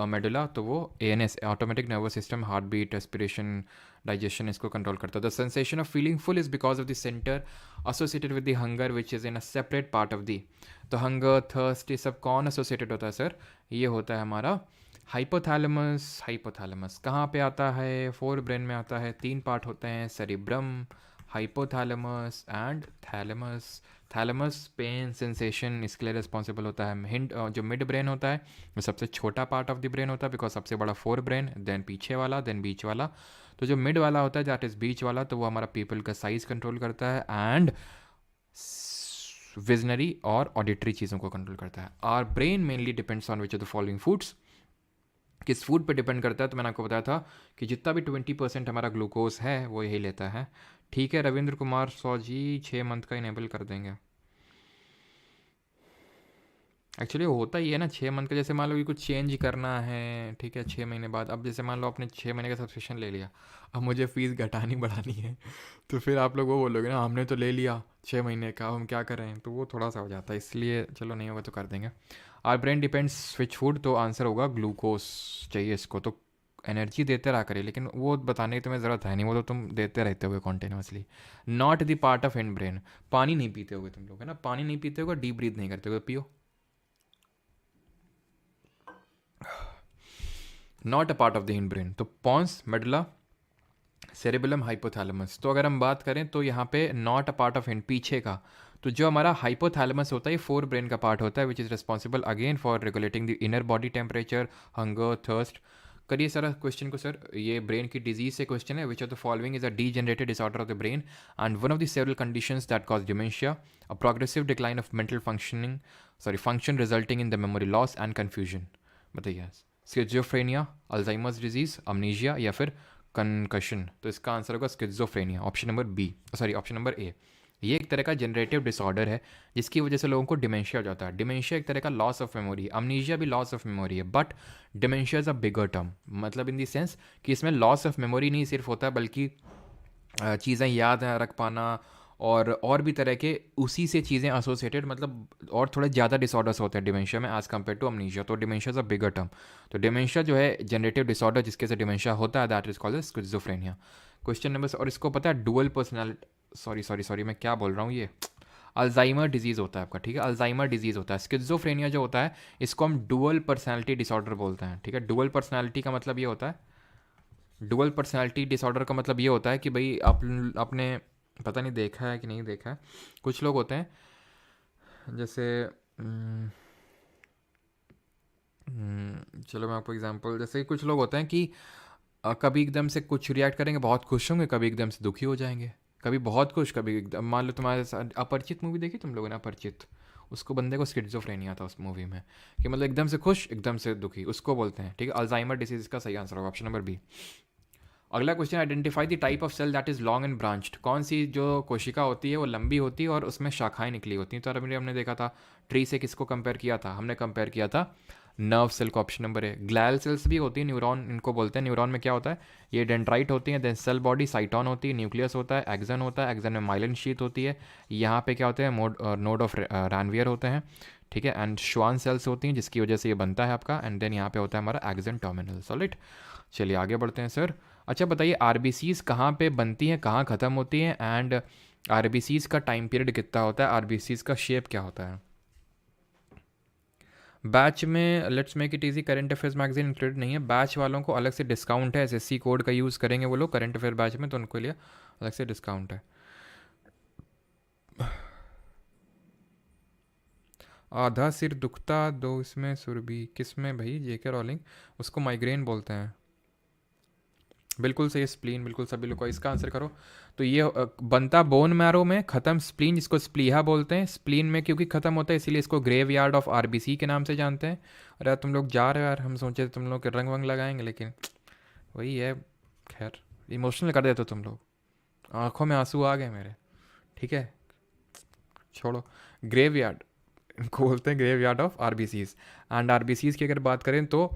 मेडुला तो वो ANS, automatic nervous system, heart beat, respiration, digestion, इसको कंट्रोल करता है। The sensation of feeling full is because of the centre associated with the hunger which is in a separate part of the. तो hunger, thirst, ये सब कौन associated होता है sir, ये होता है हमारा हाइपोथैलेमस। हाइपोथैलेमस कहाँ पे आता है, फोर ब्रेन में आता है। 3 पार्ट होते हैं, cerebrum, hypothalamus and thalamus. Thalamus pain sensation इसके लिए रिस्पॉन्सिबल होता है। हिंड जो मिड ब्रेन होता है वो सबसे छोटा पार्ट ऑफ द ब्रेन होता है, बिकॉज सबसे बड़ा फोर ब्रेन, देन पीछे वाला, देन बीच वाला। तो जो मिड वाला होता है दैट इज़ बीच वाला, तो वो हमारा पीपल का साइज कंट्रोल करता है एंड विजनरी और ऑडिटरी चीज़ों को कंट्रोल करता है। Our brain mainly depends on which of the following foods. किस फूड पे डिपेंड करता है, तो मैंने आपको बताया था कि जितना भी 20% हमारा ग्लूकोज है वो यही लेता है। ठीक है रविंद्र कुमार 100 जी, 6 मंथ का इनेबल कर देंगे। एक्चुअली होता ही है ना 6 मंथ का, जैसे मान लो कि कुछ चेंज करना है, ठीक है, 6 महीने बाद। अब जैसे मान लो आपने 6 महीने का सब्सक्रिप्शन ले लिया, अब मुझे फ़ीस घटानी बढ़ानी है तो फिर आप लोग वो बोलोगे ना, हमने तो ले लिया 6 महीने का, अब हम क्या करें, तो वो थोड़ा सा हो जाता है, इसलिए चलो नहीं होगा तो कर देंगे। Our brain depends switch food, तो आंसर होगा ग्लूकोज चाहिए इसको, तो एनर्जी देते रहा करिए, लेकिन वो बताने की तुम्हें ज़रूरत है नहीं, वो तो तुम देते रहते होगे continuously. Not the part of in brain, पानी नहीं पीते होगे तुम लोग, है ना, पानी नहीं पीते होगे, डीप ब्रीथ नहीं करते होगे, पियो। Not a part of the hind brain, तो पॉन्स, मेडुला, सेरेबेलम, हाइपोथैलेमस। तो अगर हम बात करें तो यहाँ पे not a part of hind, पीछे का, तो जो हमारा हाइपोथैलेमस होता है ये फोर ब्रेन का पार्ट होता है, which is responsible again for regulating the inner body temperature, hunger, thirst. करिए सर क्वेश्चन को, सर ये ब्रेन की डिजीज से क्वेश्चन है, which of the following is a degenerated disorder of the brain and one of the several conditions that cause dementia, a progressive decline of mental functioning, sorry function resulting in the memory loss and confusion. बताइए, schizophrenia, Alzheimer's disease, amnesia, या फिर concussion. तो इसका answer होगा schizophrenia, option number B, sorry option number A. ये एक तरह का जनरेटिव डिसऑर्डर है जिसकी वजह से लोगों को डिमेंशिया हो जाता है। डिमेंशिया एक तरह का लॉस ऑफ मेमोरी है, अमनीशिया भी लॉस ऑफ मेमोरी है, but dementia is a bigger term, मतलब इन द सेंस कि इसमें लॉस ऑफ मेमोरी नहीं सिर्फ होता है, बल्कि चीज़ें याद रख पाना और भी तरह के उसी से चीज़ें एसोसिएटेड, मतलब और थोड़े ज़्यादा डिसऑर्डर्स होते हैं डिमेंशिया में एज़ कम्पेयर टू अमनीशिया। तो dementia is a bigger term. तो डिमेंशिया जो है जनरेटिव डिसऑर्डर जिसके से डिमेंशिया होता है, that is called schizophrenia. Question number, और इसको पता है डुअल पर्सनैलिटी, सॉरी मैं क्या बोल रहा हूँ, ये अल्जाइमर डिजीज़ होता है आपका, ठीक है, अल्जाइमर डिजीज़ होता है। स्किज़ोफ्रेनिया जो होता है इसको हम डुअल पर्सनैलिटी डिसऑर्डर बोलते हैं, ठीक है। डुअल पर्सनैलिटी का मतलब ये होता है, डुअल पर्सनालिटी डिसऑर्डर का मतलब ये होता है कि भाई आप आपने पता नहीं देखा है कि नहीं देखा है, कुछ लोग होते हैं जैसे चलो मैं आपको एग्जांपल, जैसे कुछ लोग होते हैं कि कभी एकदम से कुछ रिएक्ट करेंगे, बहुत खुश होंगे, कभी एकदम से दुखी हो जाएंगे, कभी बहुत खुश, कभी एकदम, मान लो तुम्हारे साथ अपरिचित मूवी देखी तुम लोगों ने, अपरिचित, उसको बंदे को स्किज़ोफ्रेनिया था उस मूवी में, कि मतलब एकदम से खुश एकदम से दुखी, उसको बोलते हैं, ठीक है, अल्जाइमर डिसीज का सही आंसर होगा ऑप्शन नंबर बी। अगला question, identify the type of cell that is long and branched. कौन सी जो कोशिका होती है वो लंबी होती है और उसमें शाखाएं निकली होती हैं। तो अभी हमने देखा था ट्री से किसको कंपेयर किया था, हमने कंपेयर किया था नर्व सेल को, ऑप्शन नंबर है। ग्लैल सेल्स भी होती है, न्यूरॉन इनको बोलते हैं। न्यूरॉन में क्या होता है, ये डेंड्राइट होती है, देन सेल बॉडी, साइटॉन होती है, न्यूक्लियस होता है, एक्सन होता है, एक्सन में माइलिन शीथ होती है, यहाँ पे क्या होते हैं, नोड ऑफ रैनवियर होते हैं, ठीक है, एंड श्वान सेल्स होती हैं जिसकी वजह से ये बनता है आपका, एंड देन यहाँ पे होता है हमारा एक्सन टर्मिनल, सॉलिड। चलिए आगे बढ़ते हैं सर। अच्छा बताइए, आरबीसीज कहाँ पे बनती हैं, कहाँ ख़त्म होती हैं, एंड आरबीसीज का टाइम पीरियड कितना होता है, आरबीसीज का शेप क्या होता है। बैच में let's make it easy, current affairs magazine included नहीं है, बैच वालों को अलग से डिस्काउंट है, एसएससी कोड का यूज़ करेंगे वो लोग करंट अफेयर बैच में, तो उनको लिए अलग से डिस्काउंट है। आधा सिर दुखता, दो इसमें सुरभि, किस में भाई, जेके रॉलिंग, उसको माइग्रेन बोलते हैं। बिल्कुल सही, स्प्लीन, बिल्कुल सभी लोग को इसका आंसर करो। तो ये बनता बोन मैरो में, ख़त्म स्प्लीन, जिसको स्प्लीहा बोलते हैं, स्प्लीन में क्योंकि ख़त्म होता है इसीलिए इसको ग्रेव यार्ड ऑफ आरबीसी के नाम से जानते हैं। अरे यार तुम लोग जा रहे हो यार, हम सोचे तुम लोग के रंग वंग लगाएंगे, लेकिन वही है, खैर इमोशनल कर देते हो तुम लोग, आंखों में आंसू आ गए मेरे, ठीक है, छोड़ो। ग्रेव यार्ड इनको बोलते हैं, graveyard of RBCs. And RBCs की अगर बात करें तो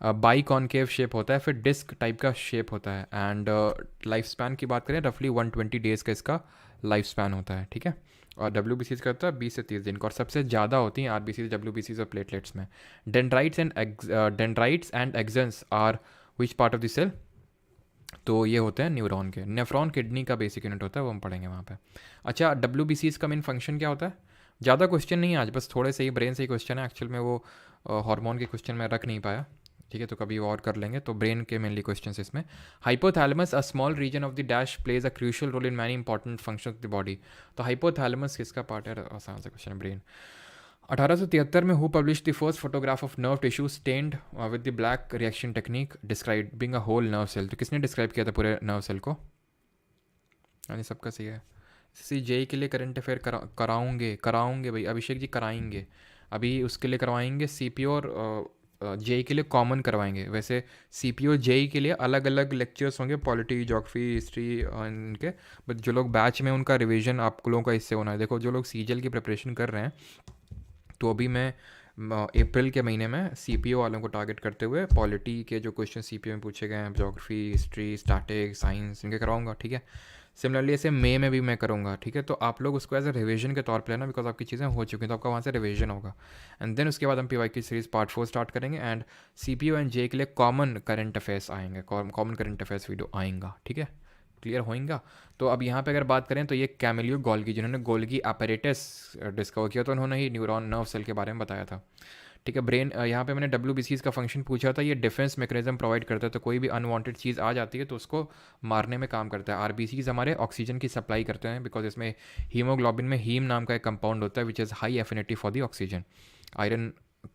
बाई कॉनकेव शेप होता है, फिर डिस्क टाइप का शेप होता है, एंड लाइफ स्पैन की बात करें रफली 120 डेज़ का इसका लाइफ स्पैन होता है, ठीक है। और डब्ल्यू बी सीज का होता है 20 से 30 दिन का, और सबसे ज़्यादा होती हैं R B Cs, W B Cs और प्लेटलेट्स में। Dendrites and axons are which part of the cell, तो ये होते हैं न्यूरॉन के। नेफ्रॉन किडनी का बेसिक यूनिट होता है, वो हम पढ़ेंगे वहाँ पे। अच्छा डब्ल्यू बी सीज का मेन फंक्शन क्या होता है, ज़्यादा क्वेश्चन नहीं है आज, बस थोड़े से ही ब्रेन से ही क्वेश्चन है, एक्चुअल में वो हार्मोन के क्वेश्चन में रख नहीं पाया, ठीक है, तो कभी और कर लेंगे। तो ब्रेन के मेनली क्वेश्चन इसमें। Hypothalamus, a small region of the dash, plays a crucial role in many important function of the body. तो हाइपोथैलेमस किसका पार्ट है, आसान सा क्वेश्चन है, ब्रेन। 1873 में who publish the first photograph of nerve tissue stained with the black reaction technique describing a whole nerve cell. तो किसने describe किया था पूरे नर्व सेल को, यानी सबका सही है। सी जे के लिए करंट अफेयर कराऊंगे भाई, अभिषेक जी कराएंगे, अभी उसके लिए करवाएंगे सी पी और जे के लिए कॉमन करवाएंगे। वैसे सी पी और जे के लिए अलग अलग लेक्चर्स होंगे, पॉलिटी, ज्योग्राफी, हिस्ट्री इनके, बट जो लोग बैच में उनका रिवीजन आप लोगों का इससे होना है। देखो जो लोग सीजल की प्रिपरेशन कर रहे हैं, तो अभी मैं अप्रैल के महीने में सीपीओ वालों को टारगेट करते हुए पॉलिटी के जो क्वेश्चन सीपीओ में पूछे गए हैं, ज्योग्राफी, हिस्ट्री, स्टैटिक्स, साइंस, इनके करवाऊंगा, ठीक है। सिमिलरली ऐसे मई में भी मैं करूँगा, ठीक है। तो आप लोग उसको एज अ रिवीजन के तौर पर लेना, बिकॉज आपकी चीज़ें हो चुकी हैं, तो आपका वहाँ से रिवीजन होगा। एंड देन उसके बाद हम पीवाई की सीरीज़ पार्ट 4 स्टार्ट करेंगे, एंड सीपीओ एंड जे के लिए कॉमन करंट अफेयर्स आएंगे, कॉमन करंट अफेयर्स वीडियो आएगा, ठीक है। क्लियर होएगा। तो अब यहाँ पे अगर बात करें तो ये कैमिलियो गोल्गी, जिन्होंने गोल्गी apparatus डिस्कवर किया, तो उन्होंने ही न्यूरॉन नर्व सेल के बारे में बताया था, ठीक है। ब्रेन, यहाँ पे मैंने WBCs का फंक्शन पूछा था, ये डिफेंस मैकेनिज्म प्रोवाइड करता है, तो कोई भी अनवांटेड चीज़ आ जाती है तो उसको मारने में काम करता है। RBCs हमारे ऑक्सीजन की सप्लाई करते हैं, बिकॉज इसमें हीमोग्लोबिन में हीम नाम का एक कंपाउंड होता है which is high affinity for the oxygen, iron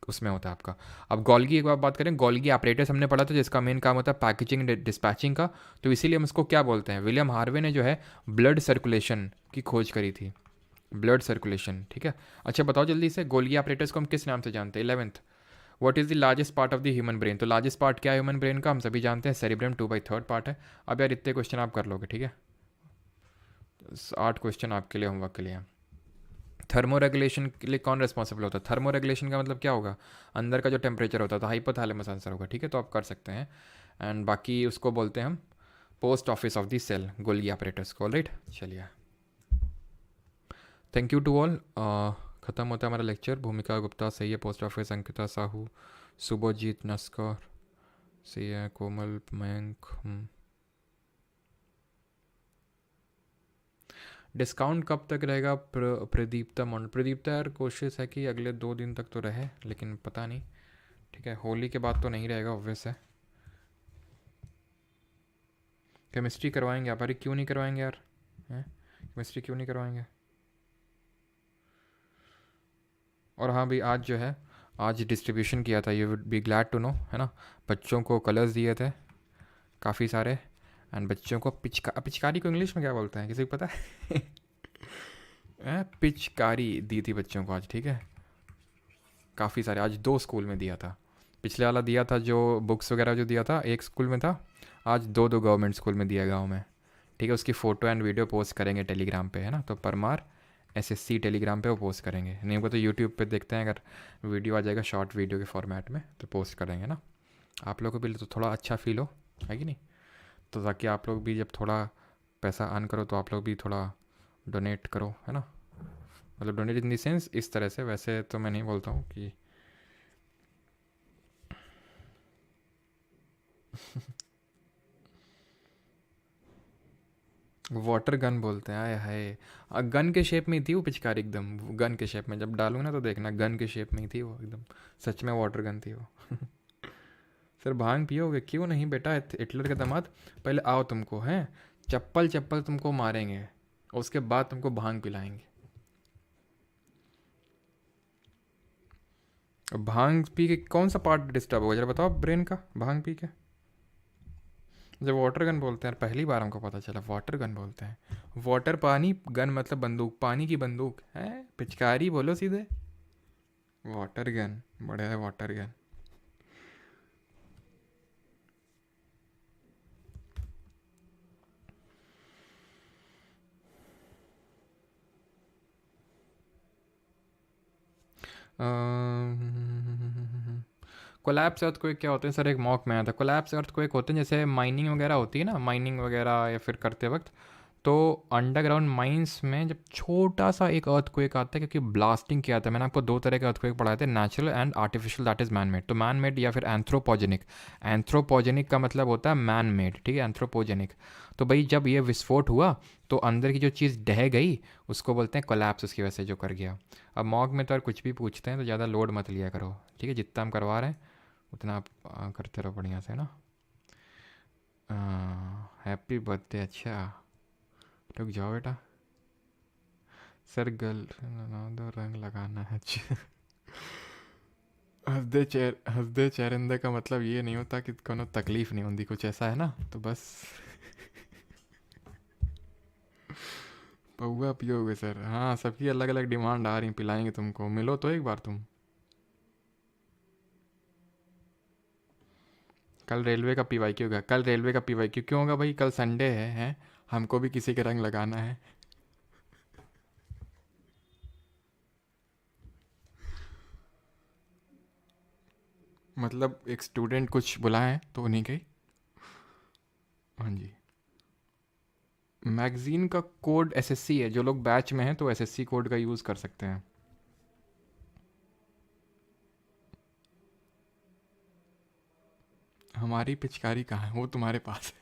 उसमें होता है आपका। अब गोल्गी एक बार बात करें, गोल्गी apparatus हमने पढ़ा था, जिसका मेन काम होता है पैकेजिंग डिस्पैचिंग का, तो इसीलिए हम इसको क्या बोलते हैं, विलियम हार्वे ने जो है ब्लड सर्कुलेशन की खोज करी थी, ब्लड सर्कुलेशन, ठीक है। अच्छा बताओ जल्दी से, गोल्गी apparatus को हम किस नाम से जानते हैं? 11th, what is the largest part of the human brain? तो लार्जेस्ट पार्ट क्या है ह्यूमन ब्रेन का? हम सभी जानते हैं सेरिब्रम, 2/3 पार्ट है। अब यार इतने क्वेश्चन आप कर लोगे, ठीक है। 8 क्वेश्चन आपके लिए होमवर्क के लिए। थर्मो रेगुलेशन के लिए कौन रिस्पॉन्सिबल होता है? थर्मो रेगुलेशन का मतलब क्या होगा? अंदर का जो टेम्परेचर होता है, तो हाइपोथैलेमस आंसर होगा, ठीक है। तो आप कर सकते हैं। एंड बाकी उसको बोलते हैं हम post office of the cell, Golgi apparatus को, राइट। चलिए, थैंक यू टू ऑल। ख़त्म होता है हमारा लेक्चर। भूमिका गुप्ता सही है, पोस्ट ऑफिस अंकिता साहू, सुबोजीत नस्कर सही है, कोमल मयंक। डिस्काउंट कब तक रहेगा? प्रदीप्ता प्रदीप्ता यार कोशिश है कि अगले 2 दिन तक तो रहे, लेकिन पता नहीं, ठीक है। होली के बाद तो नहीं रहेगा, ऑब्वियस है। केमिस्ट्री करवाएंगे आप? अरे क्यों नहीं करवाएंगे यार, हैं? केमिस्ट्री क्यों नहीं करवाएंगे? और हाँ भाई, आज जो है, आज डिस्ट्रीब्यूशन किया था, you would be glad to know, है ना। बच्चों को कलर्स दिए थे काफ़ी सारे, एंड बच्चों को पिचकारी को इंग्लिश में क्या बोलते हैं, किसी को पता है? पिचकारी दी थी बच्चों को आज, ठीक है। काफ़ी सारे, आज 2 स्कूल में दिया था। पिछले वाला दिया था जो बुक्स वगैरह जो दिया था, एक स्कूल में था। आज 2 गवर्नमेंट स्कूल में दिया गाँव में, ठीक है। उसकी फ़ोटो एंड वीडियो पोस्ट करेंगे टेलीग्राम पे, है ना। तो परमार SSC टेलीग्राम पे वो पोस्ट करेंगे, नहीं को तो यूट्यूब पे देखते हैं, अगर वीडियो आ जाएगा शॉर्ट वीडियो के फॉर्मेट में तो पोस्ट करेंगे ना। आप लोगों को भी तो थोड़ा अच्छा फील हो, है कि नहीं? तो ताकि आप लोग भी जब थोड़ा पैसा अर्न करो तो आप लोग भी थोड़ा डोनेट करो, है ना। मतलब डोनेट इन द सेंस इस तरह से, वैसे तो मैं नहीं बोलता हूँ कि वाटर गन बोलते हैं, आए हाय। गन के शेप में ही थी वो पिचकारी, एकदम गन के शेप में, जब डालूंगा ना तो देखना, गन के शेप में ही थी वो एकदम, सच में वाटर गन थी वो। सर भांग पियोगे? क्यों नहीं बेटा, हिटलर के दामाद, पहले आओ तुमको हैं, चप्पल चप्पल तुमको मारेंगे, उसके बाद तुमको भांग पिलाएंगे। भांग पी के कौन सा पार्ट डिस्टर्ब होगा जरा बताओ ब्रेन का, भांग पी के? जब वाटर गन बोलते हैं, पहली बार हमको पता चला वाटर गन बोलते हैं। वाटर पानी, गन मतलब बंदूक, पानी की बंदूक है, पिचकारी बोलो सीधे। वाटर गन, बढ़िया है वाटर गन। कोलैप्स अर्थक्वेक क्या होते हैं सर? एक मॉक में आया था, कोलैप्स अर्थक्वेक होते हैं जैसे माइनिंग वगैरह होती है ना, माइनिंग वगैरह या फिर करते वक्त, तो अंडरग्राउंड माइंस में जब छोटा सा एक अर्थक्वेक आता है, क्योंकि ब्लास्टिंग किया था, मैंने आपको 2 तरह के अर्थक्वेक पढ़ाए थे, natural and artificial, that is man made. तो मैन मेड या फिर एंथ्रोपोजेनिक, एंथ्रोपोजेनिक का मतलब होता है मैन मेड, ठीक है, एंथ्रोपोजेनिक। तो भाई जब ये विस्फोट हुआ तो अंदर की जो चीज़ ढह गई उसको बोलते हैं कोलैप्स, उसकी वजह से जो कर गया। अब मॉक में तो यार कुछ भी पूछते हैं, तो ज़्यादा लोड मत लिया करो, ठीक है। जितना हम करवा रहे हैं उतना आप करते रहो बढ़िया से ना। हैप्पी बर्थडे, अच्छा रुक जाओ बेटा। सर गल दो रंग लगाना है, अच्छा। हंसदे चेहरिंदे का मतलब ये नहीं होता कि कोनो तकलीफ नहीं होती, कुछ ऐसा है ना, तो बस। पौवा पियोगे सर? हाँ, सबकी अलग अलग डिमांड आ रही, पिलाएंगे तुमको, मिलो तो एक बार तुम। कल रेलवे का PYQ होगा, कल रेलवे का PYQ क्यों होगा भाई? कल संडे है, हैं? हमको भी किसी के रंग लगाना है। मतलब एक स्टूडेंट कुछ बुलाएं तो नहीं गई। हाँ जी। मैगज़ीन का कोड एसएससी है, जो लोग बैच में हैं तो एसएससी कोड का यूज़ कर सकते हैं। हमारी पिचकारी कहाँ है, वो तुम्हारे पास है।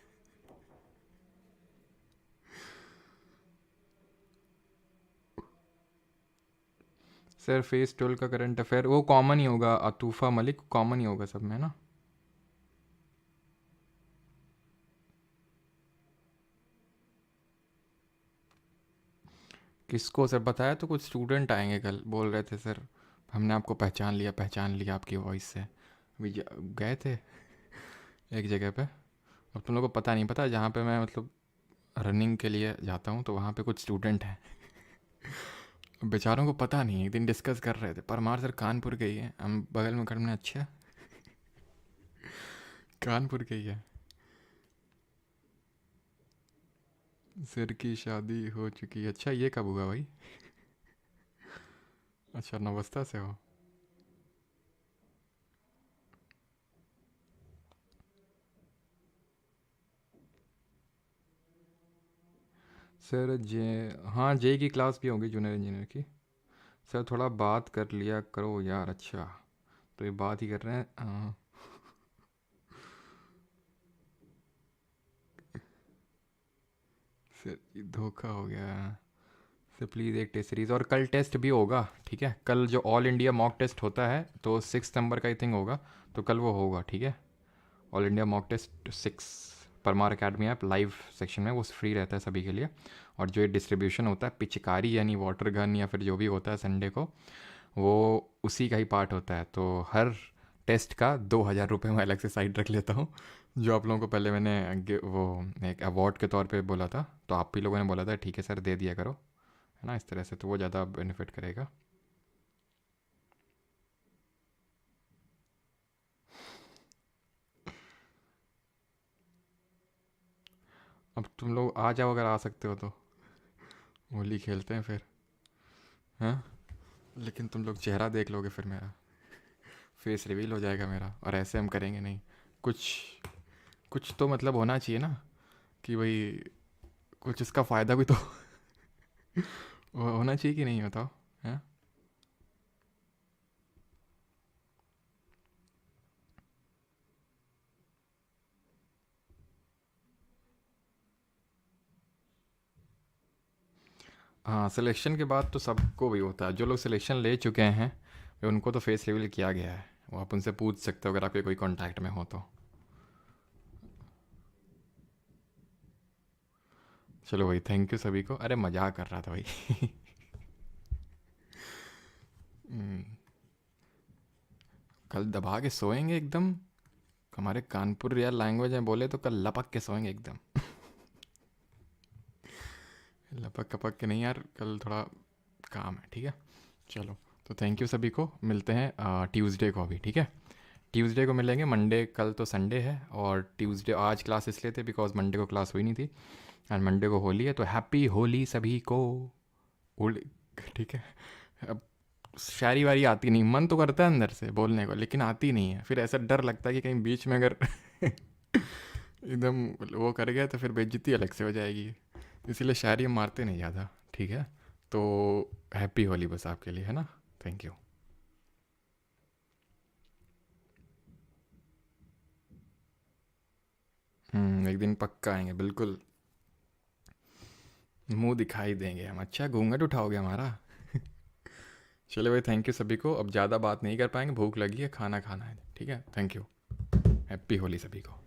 सर फेज 12 का करंट अफेयर वो कॉमन ही होगा, अतूफ़ा मलिक कॉमन ही होगा सब में ना। किसको सर बताया, तो कुछ स्टूडेंट आएंगे कल, बोल रहे थे सर हमने आपको पहचान लिया आपकी वॉइस से। अभी गए थे एक जगह पे। अब तुम लोगों को पता नहीं, पता जहाँ पे मैं मतलब रनिंग के लिए जाता हूँ तो वहाँ पे कुछ स्टूडेंट हैं। बेचारों को पता नहीं, एक दिन डिस्कस कर रहे थे परमार सर कानपुर गई है, हम बगल में खड़े में, अच्छा कानपुर गई है। सर की शादी हो चुकी है, अच्छा ये कब हुआ भाई? अच्छा नवस्ता से हो। सर जे हाँ जे की क्लास भी होगी जूनियर इंजीनियर की। सर थोड़ा बात कर लिया करो यार। अच्छा तो ये बात ही कर रहे हैं, हाँ। सर ये धोखा हो गया। सर प्लीज़ एक टेस्ट सीरीज़, और कल टेस्ट भी होगा ठीक है। कल जो ऑल इंडिया मॉक टेस्ट होता है तो 6 नंबर का आई थिंक होगा, तो कल वो होगा ठीक है। All India mock test 6, Parmar academy app live section में वो फ्री रहता है सभी के लिए। और जो ये डिस्ट्रीब्यूशन होता है पिचकारी यानी वाटर गन या फिर जो भी होता है संडे को, वो उसी का ही पार्ट होता है। तो हर टेस्ट का 2,000 रुपये मैं अलग से साइड रख लेता हूँ, जो आप लोगों को पहले मैंने वो एक अवार्ड के तौर पे बोला था, तो आप ही लोगों ने बोला था ठीक है सर दे दिया करो, है ना, इस तरह से तो वो ज़्यादा बेनिफिट करेगा। अब तुम लोग आ जाओ अगर आ सकते हो तो, होली खेलते हैं फिर। हाँ लेकिन तुम लोग चेहरा देख लोगे फिर मेरा, फेस रिवील हो जाएगा मेरा, और ऐसे हम करेंगे नहीं। कुछ कुछ तो मतलब होना चाहिए ना, कि भाई कुछ इसका फ़ायदा भी तो होना चाहिए कि नहीं, बताओ। हैं? हाँ सिलेक्शन के बाद तो सबको भी होता है, जो लोग सिलेक्शन ले चुके हैं उनको तो फेस रिवील किया गया है, वो आप उनसे पूछ सकते हो अगर आपके कोई कांटेक्ट में हो तो। चलो भाई थैंक यू सभी को, अरे मजाक कर रहा था भाई। हम्म, कल दबा के सोएंगे एकदम, हमारे कानपुर यार लैंग्वेज में बोले तो कल लपक के सोएंगे एकदम। लपक कपक के नहीं यार, कल थोड़ा काम है ठीक है। चलो तो थैंक यू सभी को, मिलते हैं ट्यूसडे को अभी ठीक है। ट्यूसडे को मिलेंगे, मंडे कल तो संडे है, और ट्यूसडे आज क्लास इसलिए थे बिकॉज मंडे को क्लास हुई नहीं थी, एंड मंडे को होली है, तो हैप्पी होली सभी को। होली ठीक है। अब शायरी वारी आती नहीं, मन तो करता है अंदर से बोलने को लेकिन आती नहीं है, फिर ऐसा डर लगता है कि कहीं बीच में अगर एकदम वो कर गया तो फिर बेइज्जती अलग से हो जाएगी, इसीलिए शायरी हम मारते नहीं ज़्यादा ठीक है। तो हैप्पी होली बस आपके लिए, है ना। Thank you. एक दिन पक्का आएंगे बिल्कुल, मुंह दिखाई देंगे हम। अच्छा घूंघट उठाओगे हमारा। चलो भाई थैंक यू सभी को, अब ज़्यादा बात नहीं कर पाएंगे, भूख लगी है, खाना खाना है ठीक है। थैंक यू, हैप्पी होली सभी को।